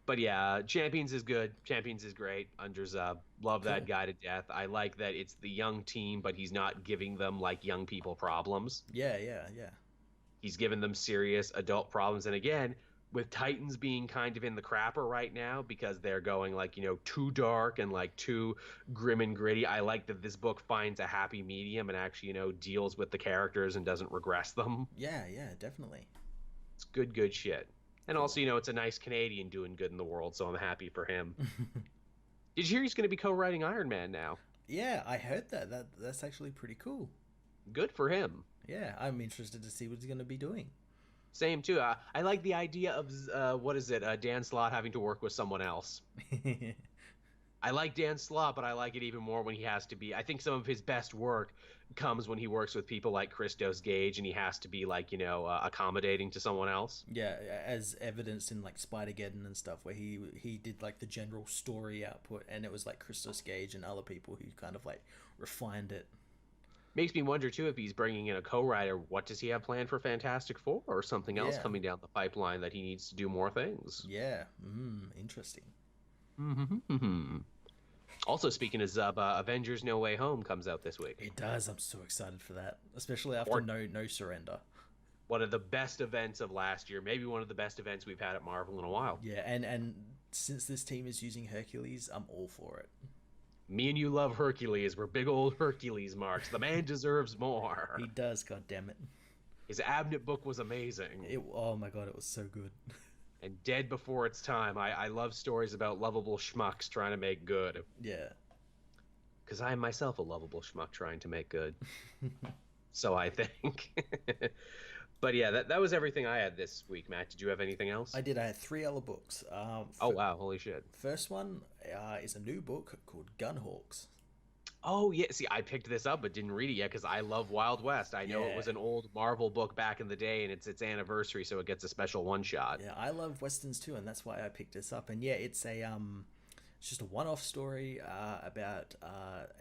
But yeah, Champions is good. Champions is great under Zub. Love that guy to death. I like that it's the young team, but he's not giving them like young people problems. Yeah. He's giving them serious adult problems. And again, with Titans being kind of in the crapper right now because they're going like, too dark and like too grim and gritty, I like that this book finds a happy medium and actually, deals with the characters and doesn't regress them. Yeah, definitely. It's good shit. And also, it's a nice Canadian doing good in the world, so I'm happy for him. Did you hear he's going to be co-writing Iron Man now? Yeah, I heard that. That's actually pretty cool. Good for him. Yeah, I'm interested to see what he's going to be doing. Same too. I like the idea of Dan Slott having to work with someone else. I like Dan Slott, but I like it even more when he has to be. I think some of his best work comes when he works with people like Christos Gage, and he has to be like accommodating to someone else. Yeah, as evidenced in like Spider-Geddon and stuff, where he did like the general story output, and it was like Christos Gage and other people who kind of like refined it. Makes me wonder too, if he's bringing in a co-writer, what does he have planned for Fantastic Four, or something else coming down the pipeline that he needs to do more things? Yeah, interesting. Also, speaking of Zub, Avengers No Way Home comes out this week. It does. I'm so excited for that, especially after No Surrender. One of the best events of last year, maybe one of the best events we've had at Marvel in a while. Yeah, and since this team is using Hercules, I'm all for it. Me and you love Hercules. We're big old Hercules marks. The man deserves more. He does, goddammit. His Abnett book was amazing. Oh my god, it was so good. And dead before its time. I love stories about lovable schmucks trying to make good. Yeah. Because I am myself a lovable schmuck trying to make good. So I think. But yeah, that was everything I had this week, Matt. Did you have anything else? I did. I had 3 other books. Oh, wow. Holy shit. First one is a new book called Gunhawks. Oh, yeah. See, I picked this up but didn't read it yet because I love Wild West. I know it was an old Marvel book back in the day, and it's its anniversary, so it gets a special one-shot. Yeah, I love Westerns too, and that's why I picked this up. And yeah, it's just a one-off story about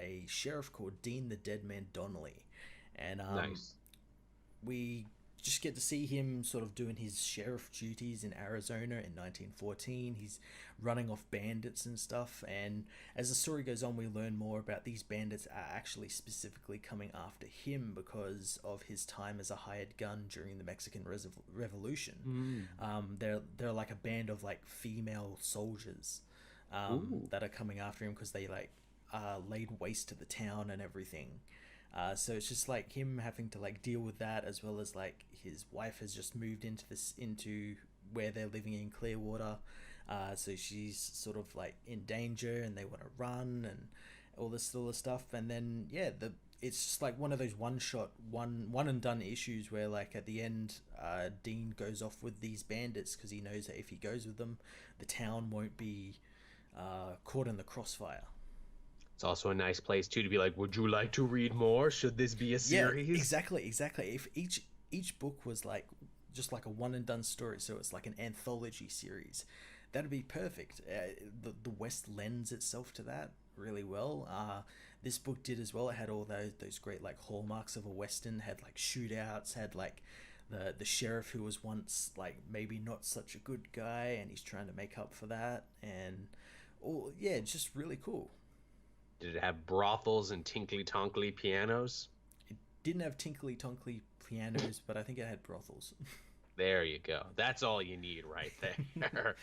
a sheriff called Dean the Dead Man Donnelly. And nice. we just get to see him sort of doing his sheriff duties in Arizona in 1914. He's running off bandits and stuff, and as the story goes on, we learn more about these bandits are actually specifically coming after him because of his time as a hired gun during the Mexican Revolution. They're like a band of like female soldiers that are coming after him because they like laid waste to the town and everything. So it's just like him having to like deal with that, as well as like his wife has just moved into where they're living in Clearwater. So she's sort of like in danger, and they want to run and all this sort of stuff. And then it's just like one of those one and done issues where like at the end, Dean goes off with these bandits because he knows that if he goes with them, the town won't be caught in the crossfire. It's also a nice place too to be like, would you like to read more? Should this be a series? Yeah, exactly. If each book was like just like a one and done story, so it's like an anthology series, that'd be perfect. The West lends itself to that really well. This book did as well. It had all those great like hallmarks of a Western. Had like shootouts. Had like the sheriff who was once like maybe not such a good guy, and he's trying to make up for that. And just really cool. Did it have brothels and tinkly tonkly pianos? It didn't have tinkly tonkly pianos, but I think it had brothels. There you go. That's all you need right there.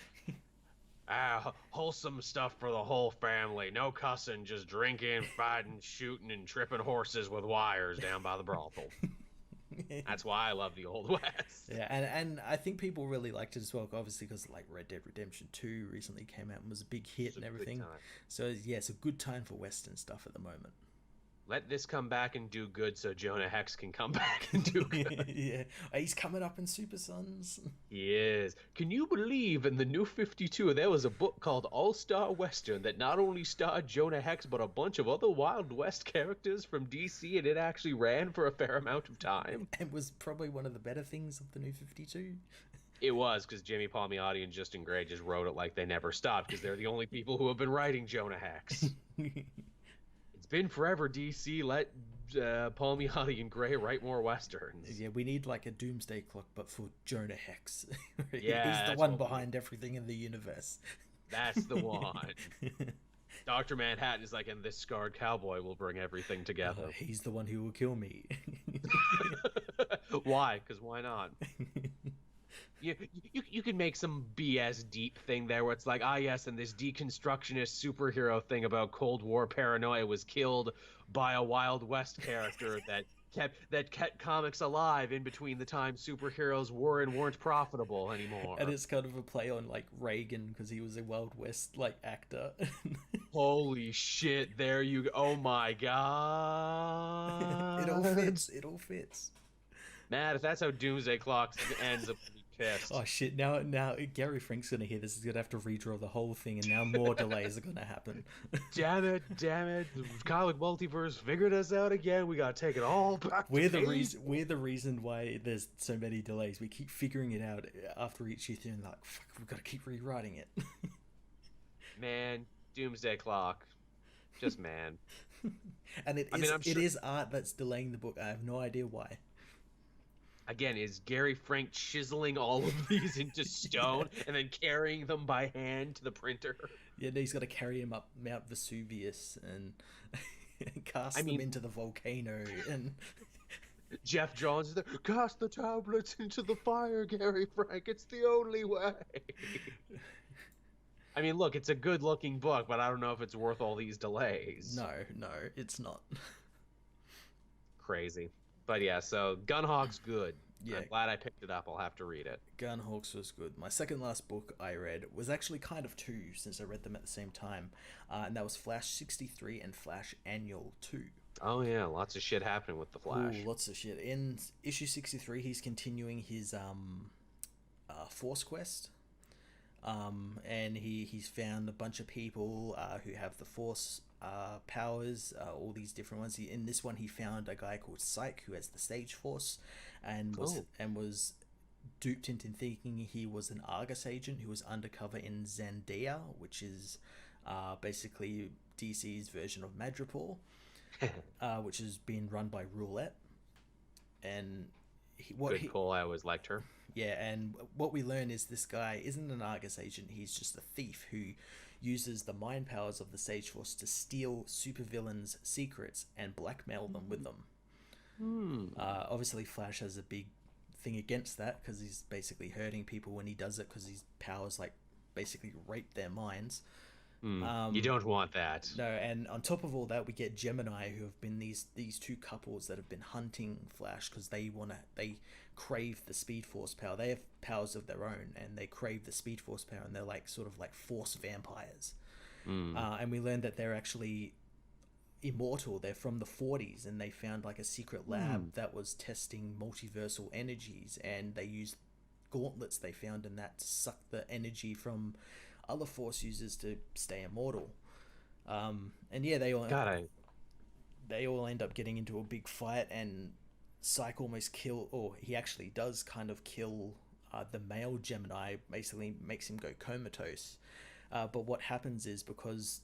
Wholesome stuff for the whole family. No cussing, just drinking, fighting, shooting, and tripping horses with wires down by the brothel. That's why I love the Old West. Yeah, and I think people really liked it as well, obviously because like Red Dead Redemption 2 recently came out and was a big hit and everything. So yeah, it's a good time for Western stuff at the moment. Let this come back and do good so Jonah Hex can come back and do good. Yeah, he's coming up in Super Sons. He is. Can you believe in the New 52 there was a book called All-Star Western that not only starred Jonah Hex but a bunch of other Wild West characters from DC, and it actually ran for a fair amount of time? It was probably one of the better things of the New 52. It was, because Jimmy Palmiotti and Justin Gray just wrote it like they never stopped, because they're the only people who have been writing Jonah Hex. It's been forever, DC. Let Palmiotti and Gray write more westerns. Yeah, we need like a doomsday clock, but for Jonah Hex. Yeah, he's the one behind everything in the universe. That's the one. Dr. Manhattan is like, and this scarred cowboy will bring everything together. He's the one who will kill me. Why? Because why not? You can make some BS deep thing there where it's like, yes, and this deconstructionist superhero thing about Cold War paranoia was killed by a Wild West character that kept comics alive in between the time superheroes were and weren't profitable anymore. And it's kind of a play on like Reagan because he was a Wild West like actor. Holy shit, there you go. Oh my god. It all fits. Matt, if that's how Doomsday Clock ends up, pissed. Oh shit! Now Gary Frank's gonna hear this. He's gonna have to redraw the whole thing, and now more delays are gonna happen. Damn it! The comic multiverse figured us out again. We gotta take it all back. We're the reason why there's so many delays. We keep figuring it out after each issue, and like, fuck, we've got to keep rewriting it. Man, Doomsday Clock, just man. And it is art that's delaying the book. I have no idea why. Again, is Gary Frank chiseling all of these into stone and then carrying them by hand to the printer? Yeah, he's got to carry him up Mount Vesuvius and cast them into the volcano. And Jeff Johns is there. Cast the tablets into the fire, Gary Frank. It's the only way. I mean, look, it's a good-looking book, but I don't know if it's worth all these delays. No, it's not. Crazy. But yeah, so Gunhawk's good. Yeah. I'm glad I picked it up. I'll have to read it. Gunhawks was good. My second last book I read was actually kind of two, since I read them at the same time. And that was Flash 63 and Flash Annual 2. Oh yeah, lots of shit happening with the Flash. Ooh, lots of shit. In issue 63, he's continuing his Force quest. And he's found a bunch of people who have the Force powers, all these different ones. In this one, he found a guy called Psyche who has the Stage Force, and was duped into thinking he was an Argus agent who was undercover in Zandia, which is basically DC's version of Madripoor, which is being run by Roulette. And Good pull. I always liked her. Yeah, and what we learn is this guy isn't an Argus agent. He's just a thief who uses the mind powers of the Sage Force to steal supervillains' secrets and blackmail them with them. Obviously, Flash has a big thing against that because he's basically hurting people when he does it because his powers like basically rape their minds. You don't want that. No, and on top of all that, we get Gemini, who have been these two couples that have been hunting Flash because they crave the Speed Force power. They have powers of their own, and they crave the Speed Force power, and they're like sort of like force vampires. And we learned that they're actually immortal. They're from the 40s, and they found like a secret lab that was testing multiversal energies, and they used gauntlets they found in that to suck the energy from other Force users to stay immortal. And yeah, they all end up getting into a big fight, and Psyche almost he actually does kind of kill the male Gemini, basically makes him go comatose. But what happens is, because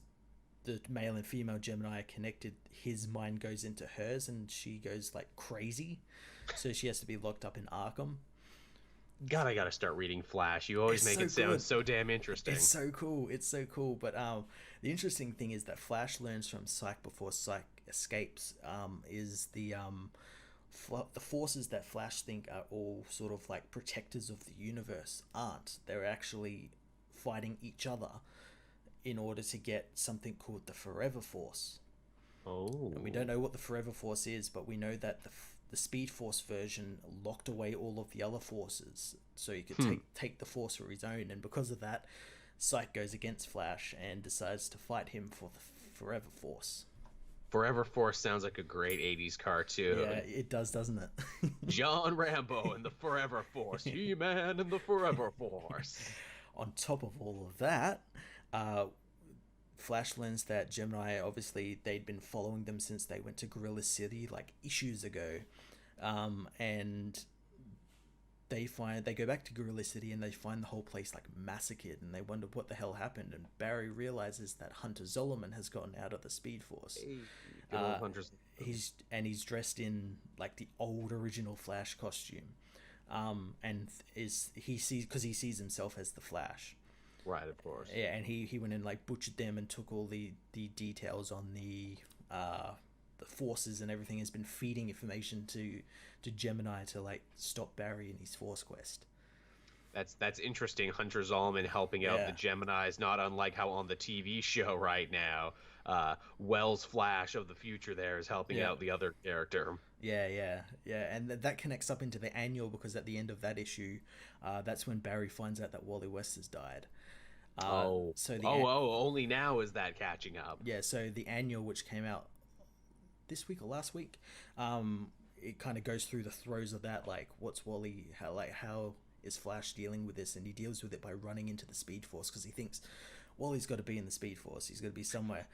the male and female Gemini are connected, his mind goes into hers, and she goes like crazy. So she has to be locked up in Arkham. God, I gotta start reading Flash. You always make it sound so damn interesting. It's so cool. But the interesting thing is that Flash learns from Psyche before Psyche escapes. Is the forces that Flash think are all sort of like protectors of the universe aren't. They're actually fighting each other in order to get something called the Forever Force. Oh. And we don't know what the Forever Force is, but we know that the Speed Force version locked away all of the other forces, so he could take the Force for his own. And because of that, Psyche goes against Flash and decides to fight him for the Forever Force. Forever Force sounds like a great 80s cartoon. Yeah, it does, doesn't it? John Rambo and the Forever Force. He-Man and the Forever Force. On top of all of that, Flash learns that Gemini, obviously, they'd been following them since they went to Gorilla City, like, issues ago. And they go back to Gorilla City, and they find the whole place, like, massacred, and they wonder what the hell happened. And Barry realizes that Hunter Zolomon has gotten out of the Speed Force. He's dressed in, like, the old original Flash costume. And he sees himself as the Flash. Right, of course. Yeah, and he went and like butchered them and took all the details on the forces and everything. Has been feeding information to Gemini to like stop Barry in his Force quest. That's interesting. Hunter Zolomon helping out the Geminis, not unlike how on the TV show right now, Wells Flash of the future there is helping out the other character. Yeah, and that connects up into the annual, because at the end of that issue, that's when Barry finds out that Wally West has died. Only now is that catching up. Yeah, so the annual, which came out this week or last week, it kind of goes through the throes of that, like what's Wally, how is Flash dealing with this, and he deals with it by running into the Speed Force because he thinks Wally's got to be in the Speed Force. He's got to be somewhere.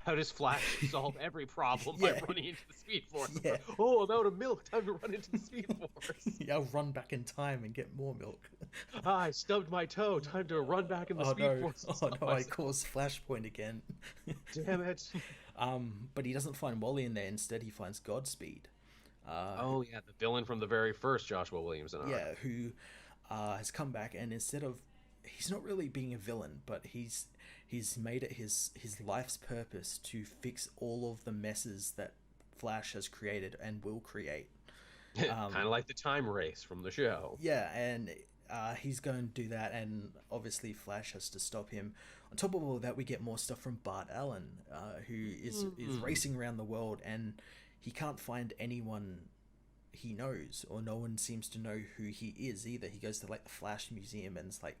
How does Flash solve every problem by running into the Speed Force? Yeah. Oh, I'm out of milk. Time to run into the Speed Force. I'll run back in time and get more milk. I stubbed my toe. Time to run back in the Speed Force. I caused Flashpoint again. Damn it. But he doesn't find Wally in there. Instead, he finds Godspeed. The villain from the very first Joshua Williamson arc. Yeah, who has come back, and instead of, he's not really being a villain, but he's made it his life's purpose to fix all of the messes that Flash has created and will create. Kind of like the time race from the show. Yeah, and he's going to do that, and obviously Flash has to stop him. On top of all that, we get more stuff from Bart Allen, who is racing around the world, and he can't find anyone he knows, or no one seems to know who he is either. He goes to like the Flash Museum, and it's like,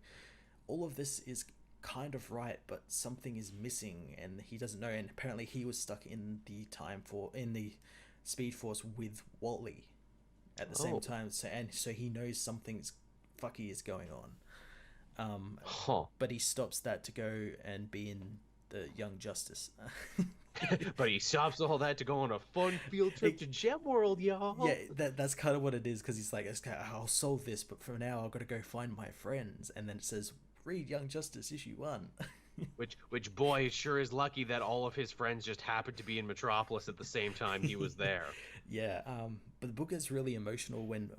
all of this is kind of right, but something is missing, and he doesn't know. And apparently he was stuck in the Speed Force with Wally at the same time, so he knows something's fucky is going on. But he stops that to go and be in the Young Justice. But he stops all that to go on a fun field trip to Gem World, y'all. Yeah, that's kind of what it is, because he's like, I'll solve this, but for now I've got to go find my friends. And then it says, read Young Justice issue 1. Which boy sure is lucky that all of his friends just happened to be in Metropolis at the same time he was there. Yeah, but the book is really emotional when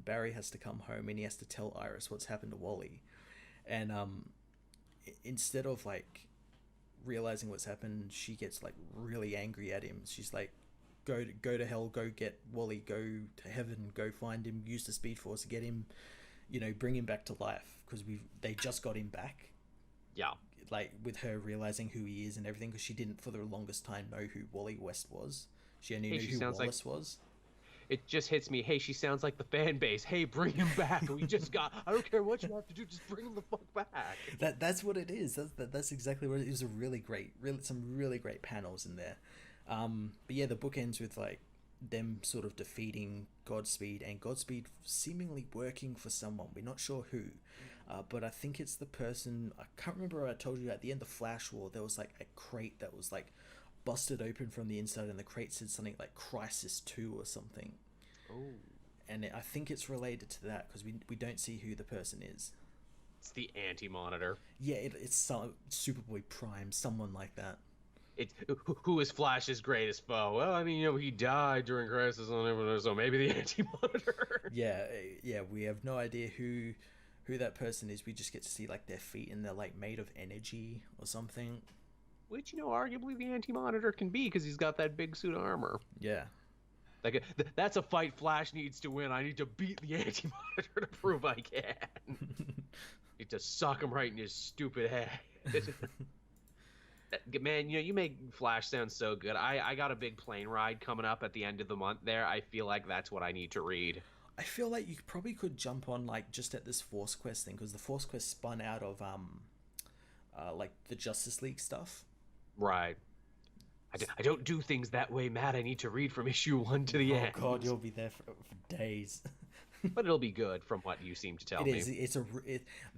Barry has to come home and he has to tell Iris what's happened to Wally, and instead of like realizing what's happened, she gets like really angry at him. She's like, go to hell, go get Wally, go to heaven, go find him, use the Speed Force to get him, bring him back to life, because they just got him back. Yeah. Like with her realizing who he is and everything, because she didn't for the longest time know who Wally West was. She only knew who Wallace was. It just hits me. Hey, she sounds like the fan base. Hey, bring him back. I don't care what you have to do. Just bring him the fuck back. That's what it is. That's exactly what it is. Some really great panels in there. But yeah, the book ends with like them sort of defeating Godspeed, and Godspeed seemingly working for someone. We're not sure who, but I think it's the person. I can't remember what I told you at the end of Flash War. There was like a crate that was like busted open from the inside, and the crate said something like Crisis 2 or something. Oh. And I think it's related to that, because we don't see who the person is. It's the Anti-Monitor. Yeah, it's Superboy Prime, someone like that. It's who is Flash's greatest foe? Well, I mean, he died during Crisis on everyone, so maybe the Anti-Monitor. Yeah, we have no idea who that person is. We just get to see like their feet, and they're like made of energy or something. Which, arguably the Anti-Monitor can be, because he's got that big suit of armor. Yeah. Like, that's a fight Flash needs to win. I need to beat the Anti-Monitor to prove I can. Need to sock him right in his stupid head. Man, you make Flash sound so good. I got a big plane ride coming up at the end of the month there. I feel like that's what I need to read. I feel like you probably could jump on like just at this Force Quest thing, because the Force Quest spun out of like the Justice League stuff. Right. I don't do things that way, Matt. I need to read from issue 1 to the end. Oh God, you'll be there for days. But it'll be good, from what you seem to tell me. It's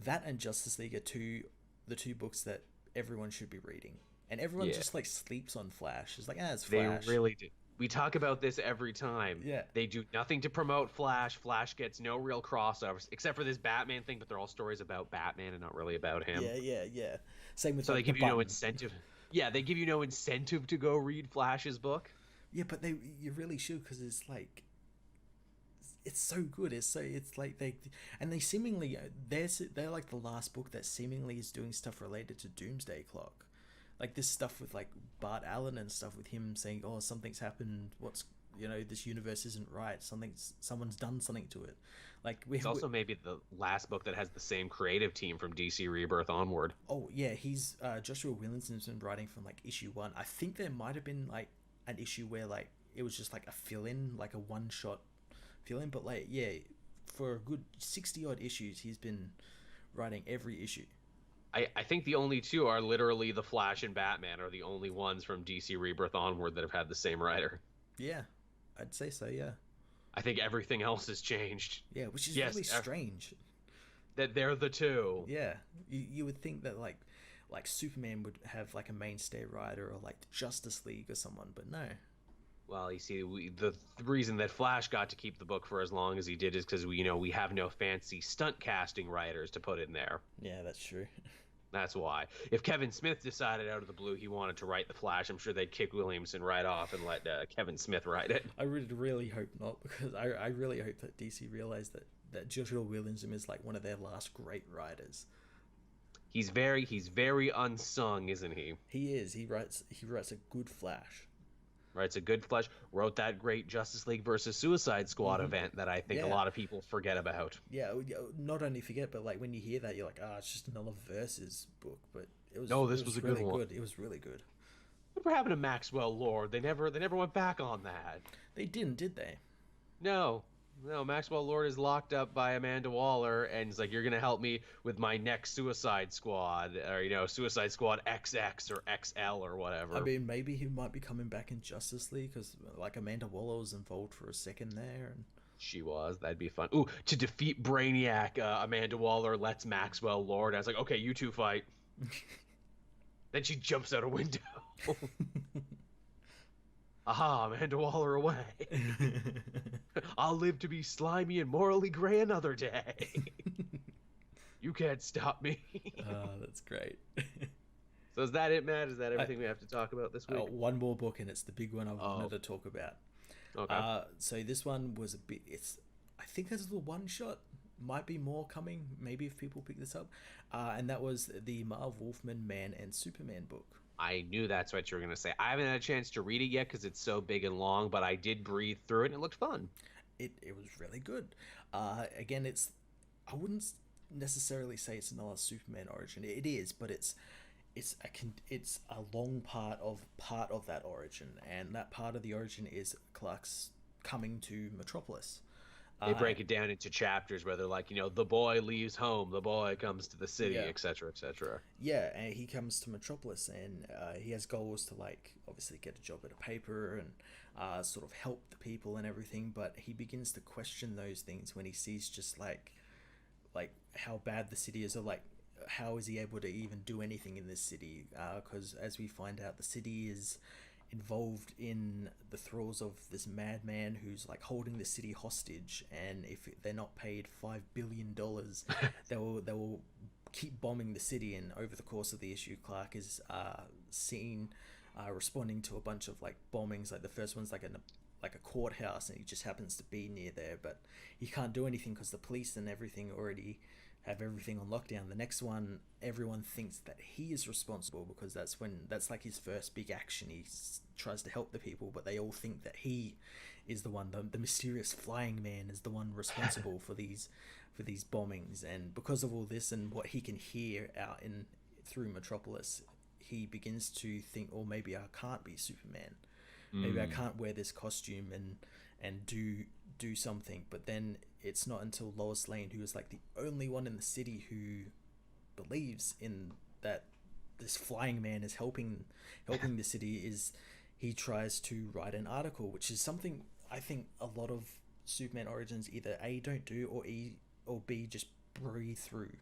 that and Justice League are the two books that everyone should be reading, and everyone just like sleeps on Flash. It's like, it's Flash. They really do. We talk about this every time. Yeah. They do nothing to promote Flash. Flash gets no real crossovers, except for this Batman thing, but they're all stories about Batman and not really about him. Yeah. Same with so they give you no incentive. Yeah, they give you no incentive to go read Flash's book. Yeah, but you really should, because it's like, it's so good. It's like they seemingly they're like the last book that seemingly is doing stuff related to Doomsday Clock, like this stuff with like Bart Allen and stuff, with him saying, oh, something's happened. What's this universe isn't right. Someone's done something to it. Like it's also maybe the last book that has the same creative team from DC Rebirth onward. Oh yeah, he's Joshua Williamson's been writing from like issue 1. I think there might have been like an issue where like it was just like a fill-in, like a one-shot fill-in, but like for a good 60 odd issues he's been writing every issue. I think the only two are literally the Flash and Batman are the only ones from DC Rebirth onward that have had the same writer. Yeah, I'd say so. Yeah, I think everything else has changed. Yeah, which is really strange. That they're the two. Yeah, you would think that like Superman would have like a mainstay writer, or like Justice League or someone, but no. Well, you see, the reason that Flash got to keep the book for as long as he did is because we have no fancy stunt casting writers to put in there. Yeah, that's true. That's why. If Kevin Smith decided out of the blue he wanted to write the Flash, I'm sure they'd kick Williamson right off and let Kevin Smith write it. I really hope not, because I really hope that DC realized that Joshua Williamson is like one of their last great writers. He's very unsung, isn't he? He is. He writes a good Flash. Writes a good Flash. Wrote that great Justice League versus Suicide Squad event that I think a lot of people forget about. Yeah, not only forget, but like when you hear that, you're like, it's just another Versus book. But it was. No, this was a really good one. It was really good. Whatever happened to Maxwell Lord? They never went back on that. They didn't, did they? No, Maxwell Lord is locked up by Amanda Waller, and he's like, you're going to help me with my next Suicide Squad, or, Suicide Squad XX or XL or whatever. I mean, maybe he might be coming back in Justice League, because, like, Amanda Waller was involved for a second there. And she was. That'd be fun. Ooh, to defeat Brainiac, Amanda Waller lets Maxwell Lord. I was like, okay, you two fight. Then she jumps out a window. Aha, Amanda Waller away. I'll live to be slimy and morally gray another day. You can't stop me. That's great. So is that it, Matt? Is that I, everything we have to talk about this week? one more book, and it's the big one I've wanted Oh, to talk about. okay. So this one was a bit. It's I think there's a one shot. Might be more coming. Maybe if people pick this up, and that was the Marv Wolfman Man and Superman book. I knew that's what you were going to say. I haven't had a chance to read it yet because it's so big and long, but I did breathe through it and it looked fun. It was really good. Again, I wouldn't necessarily say it's another Superman origin. It is, but it's a long part of that origin, and that part of the origin is Clark's coming to Metropolis. They Uh, break it down into chapters where they're like, the boy leaves home, the boy comes to the city, yeah, etc., etc. yeah, and he comes to Metropolis, and he has goals to like obviously get a job at a paper and sort of help the people and everything. But he begins to question those things when he sees just like how bad the city is, or like how is he able to even do anything in this city? Because as we find out, the city is involved in the thralls of this madman who's like holding the city hostage, and if they're not paid $5 billion, they will keep bombing the city. And over the course of the issue, Clark is seen responding to a bunch of like bombings. Like the first one's like a courthouse, and he just happens to be near there, but he can't do anything because the police and everything already have everything on lockdown. The next one, everyone thinks that he is responsible because that's like his first big action. He tries to help the people, but they all think that he is the one. The mysterious flying man is the one responsible for these bombings, and because of all this and what he can hear out in through Metropolis, he begins to think, oh, maybe I can't be Superman. Maybe I Mm. can't wear this costume and do something. But then it's not until Lois Lane, who is like the only one in the city who believes in that this flying man is helping the city, is he tries to write an article, which is something I think a lot of Superman origins either A don't do, or B just breathe through.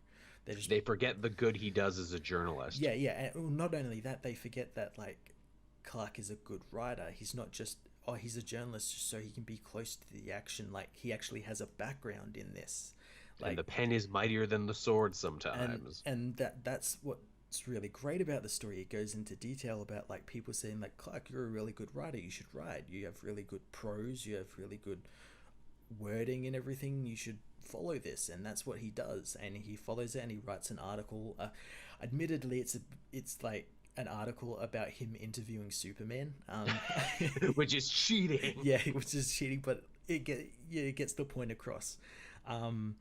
They just They forget the good he does as a journalist. yeah, and not only that, they forget that like Clark is a good writer. He's not just, oh, he's a journalist just so he can be close to the action. Like he actually has a background in this, And like the pen is mightier than the sword and sometimes. that's what's really great about the story. It goes into detail about like people saying like, Clark, you're a really good writer. You should write. You have really good prose. You have really good wording and everything. You should follow this. And that's what he does. And he follows it and he writes an article. Admittedly, it's like an article about him interviewing Superman. Which is cheating. Yeah, which is cheating, but it gets the point across. Um,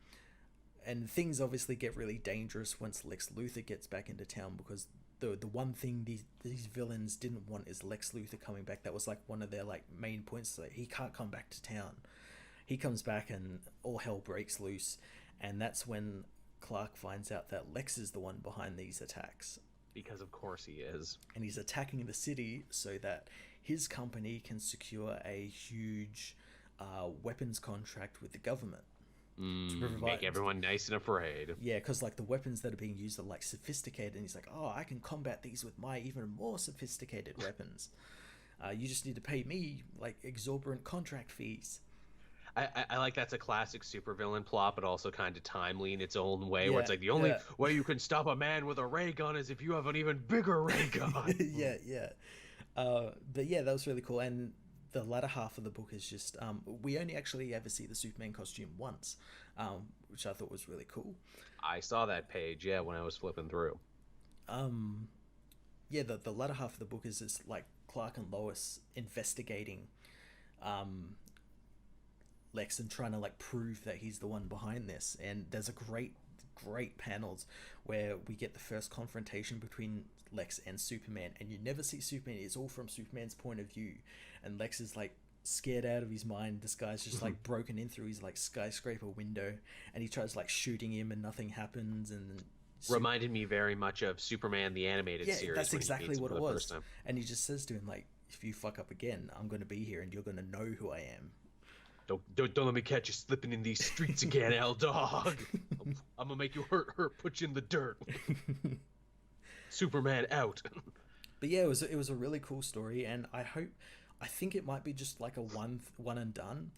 and things obviously get really dangerous once Lex Luthor gets back into town, because the one thing these villains didn't want is Lex Luthor coming back. That was like one of their like main points. Like he can't come back to town. He comes back and all hell breaks loose, and that's when Clark finds out that Lex is the one behind these attacks, Because of course he is. and he's attacking the city so that his company can secure a huge weapons contract with the government to Make provide. everyone nice and afraid. Yeah, because like the weapons that are being used are like sophisticated, and he's like, oh, I can combat these with my even more sophisticated weapons. You just need to pay me like exorbitant contract fees. I like that's a classic supervillain plot, but also kind of timely in its own way, where Yeah, it's like the only yeah, way you can stop a man with a ray gun is if you have an even bigger ray gun. yeah. But yeah, that was really cool. And the latter half of the book is just we only actually ever see the Superman costume once, which I thought was really cool. I saw that page, yeah, when I was flipping through. Um, yeah, the latter half of the book is just like Clark and Lois investigating um, Lex and trying to like prove that he's the one behind this. And there's a great panels where we get the first confrontation between Lex and Superman, and you never see Superman. It's all from Superman's point of view, and Lex is like scared out of his mind. This guy's just like broken in through his like skyscraper window, and he tries like shooting him and nothing happens. And Reminded me very much of Superman the animated yeah, series. that's When he exactly meets him what for it the was. first time. And he just says to him like, if you fuck up again, I'm going to be here and you're going to know who I am. Don't let me catch you slipping in these streets again, L dog. I'm gonna make you hurt, put you in the dirt. Superman out. But yeah, it was a really cool story, and I think it might be just like a one and done.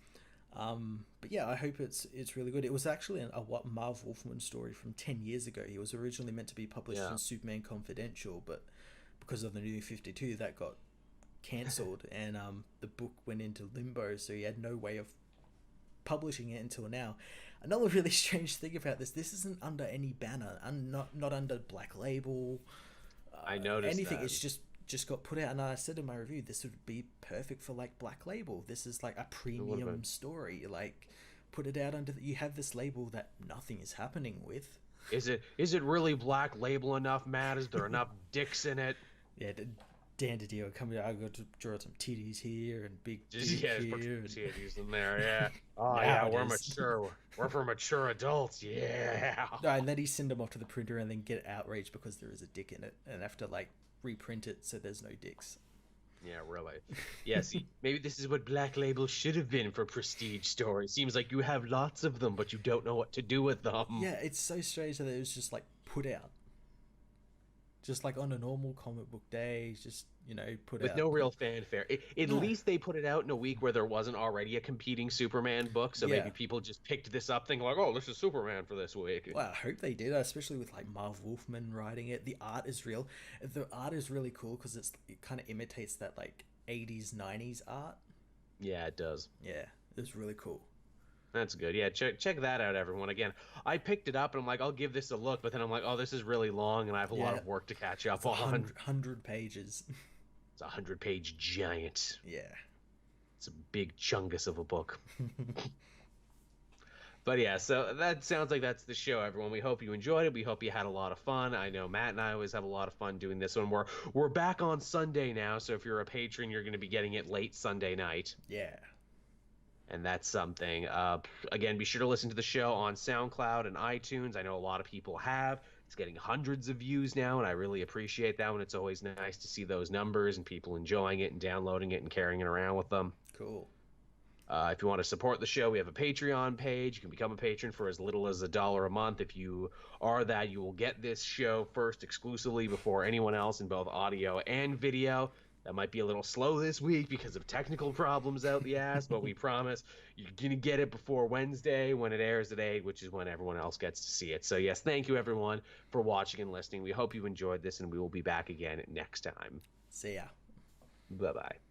But yeah, I hope it's really good. It was actually a Marv Wolfman story from 10 years ago. He was originally meant to be published Yeah. in Superman Confidential, but because of the New 52 that got cancelled, and the book went into limbo, so he had no way of publishing it until now. Another really strange thing about this isn't under any banner, and not under Black Label, I noticed anything. that. It's just got put out, and I said in my review, this would be perfect for like Black Label. This is like a premium story. Like, put it out under you have this label that nothing is happening with. Is it really Black Label enough, Matt? Is there enough dicks in it? Yeah, Dan DiDio coming out. I got to draw some titties here and big Yeah, here. titties in there. Yeah. Oh yeah, we're mature. We're for mature adults. Yeah. No, and then he send them off to the printer and then get outraged because there is a dick in it and have to like reprint it so there's no dicks. Yeah, really. Yeah, see, maybe this is what Black Label should have been for prestige stories. Seems like you have lots of them, but you don't know what to do with them. Yeah, it's so strange that it was just like put out. Just like on a normal comic book day, just, put with out. no real fanfare. At least they put it out in a week where there wasn't already a competing Superman book, so maybe people just picked this up thinking like, oh, this is Superman for this week. Well, I hope they did, especially with like Marv Wolfman writing it. The art is real. The art is really cool because it kind of imitates that like 80s, 90s art. Yeah, it does. Yeah, it's really cool. That's good. Yeah, check that out, everyone. Again, I picked it up and I'm like, I'll give this a look, but then I'm like, oh, this is really long and I have a lot of work to catch up on. 100 pages. It's a 100-page giant. Yeah. It's a big chungus of a book. But yeah, so that sounds like that's the show, everyone. We hope you enjoyed it. We hope you had a lot of fun. I know Matt and I always have a lot of fun doing this one. We're back on Sunday now, so if you're a patron, you're going to be getting it late Sunday night. Yeah. And that's something. Again, be sure to listen to the show on SoundCloud and iTunes. I know a lot of people have. It's getting hundreds of views now, and I really appreciate that one. It's always nice to see those numbers and people enjoying it and downloading it and carrying it around with them. Cool. If you want to support the show, we have a Patreon page. You can become a patron for as little as $1 a month. If you are that, you will get this show first exclusively before anyone else in both audio and video. That might be a little slow this week because of technical problems out the ass, but we promise you're going to get it before Wednesday when it airs at 8, which is when everyone else gets to see it. So, yes, thank you, everyone, for watching and listening. We hope you enjoyed this, and we will be back again next time. See ya. Bye-bye.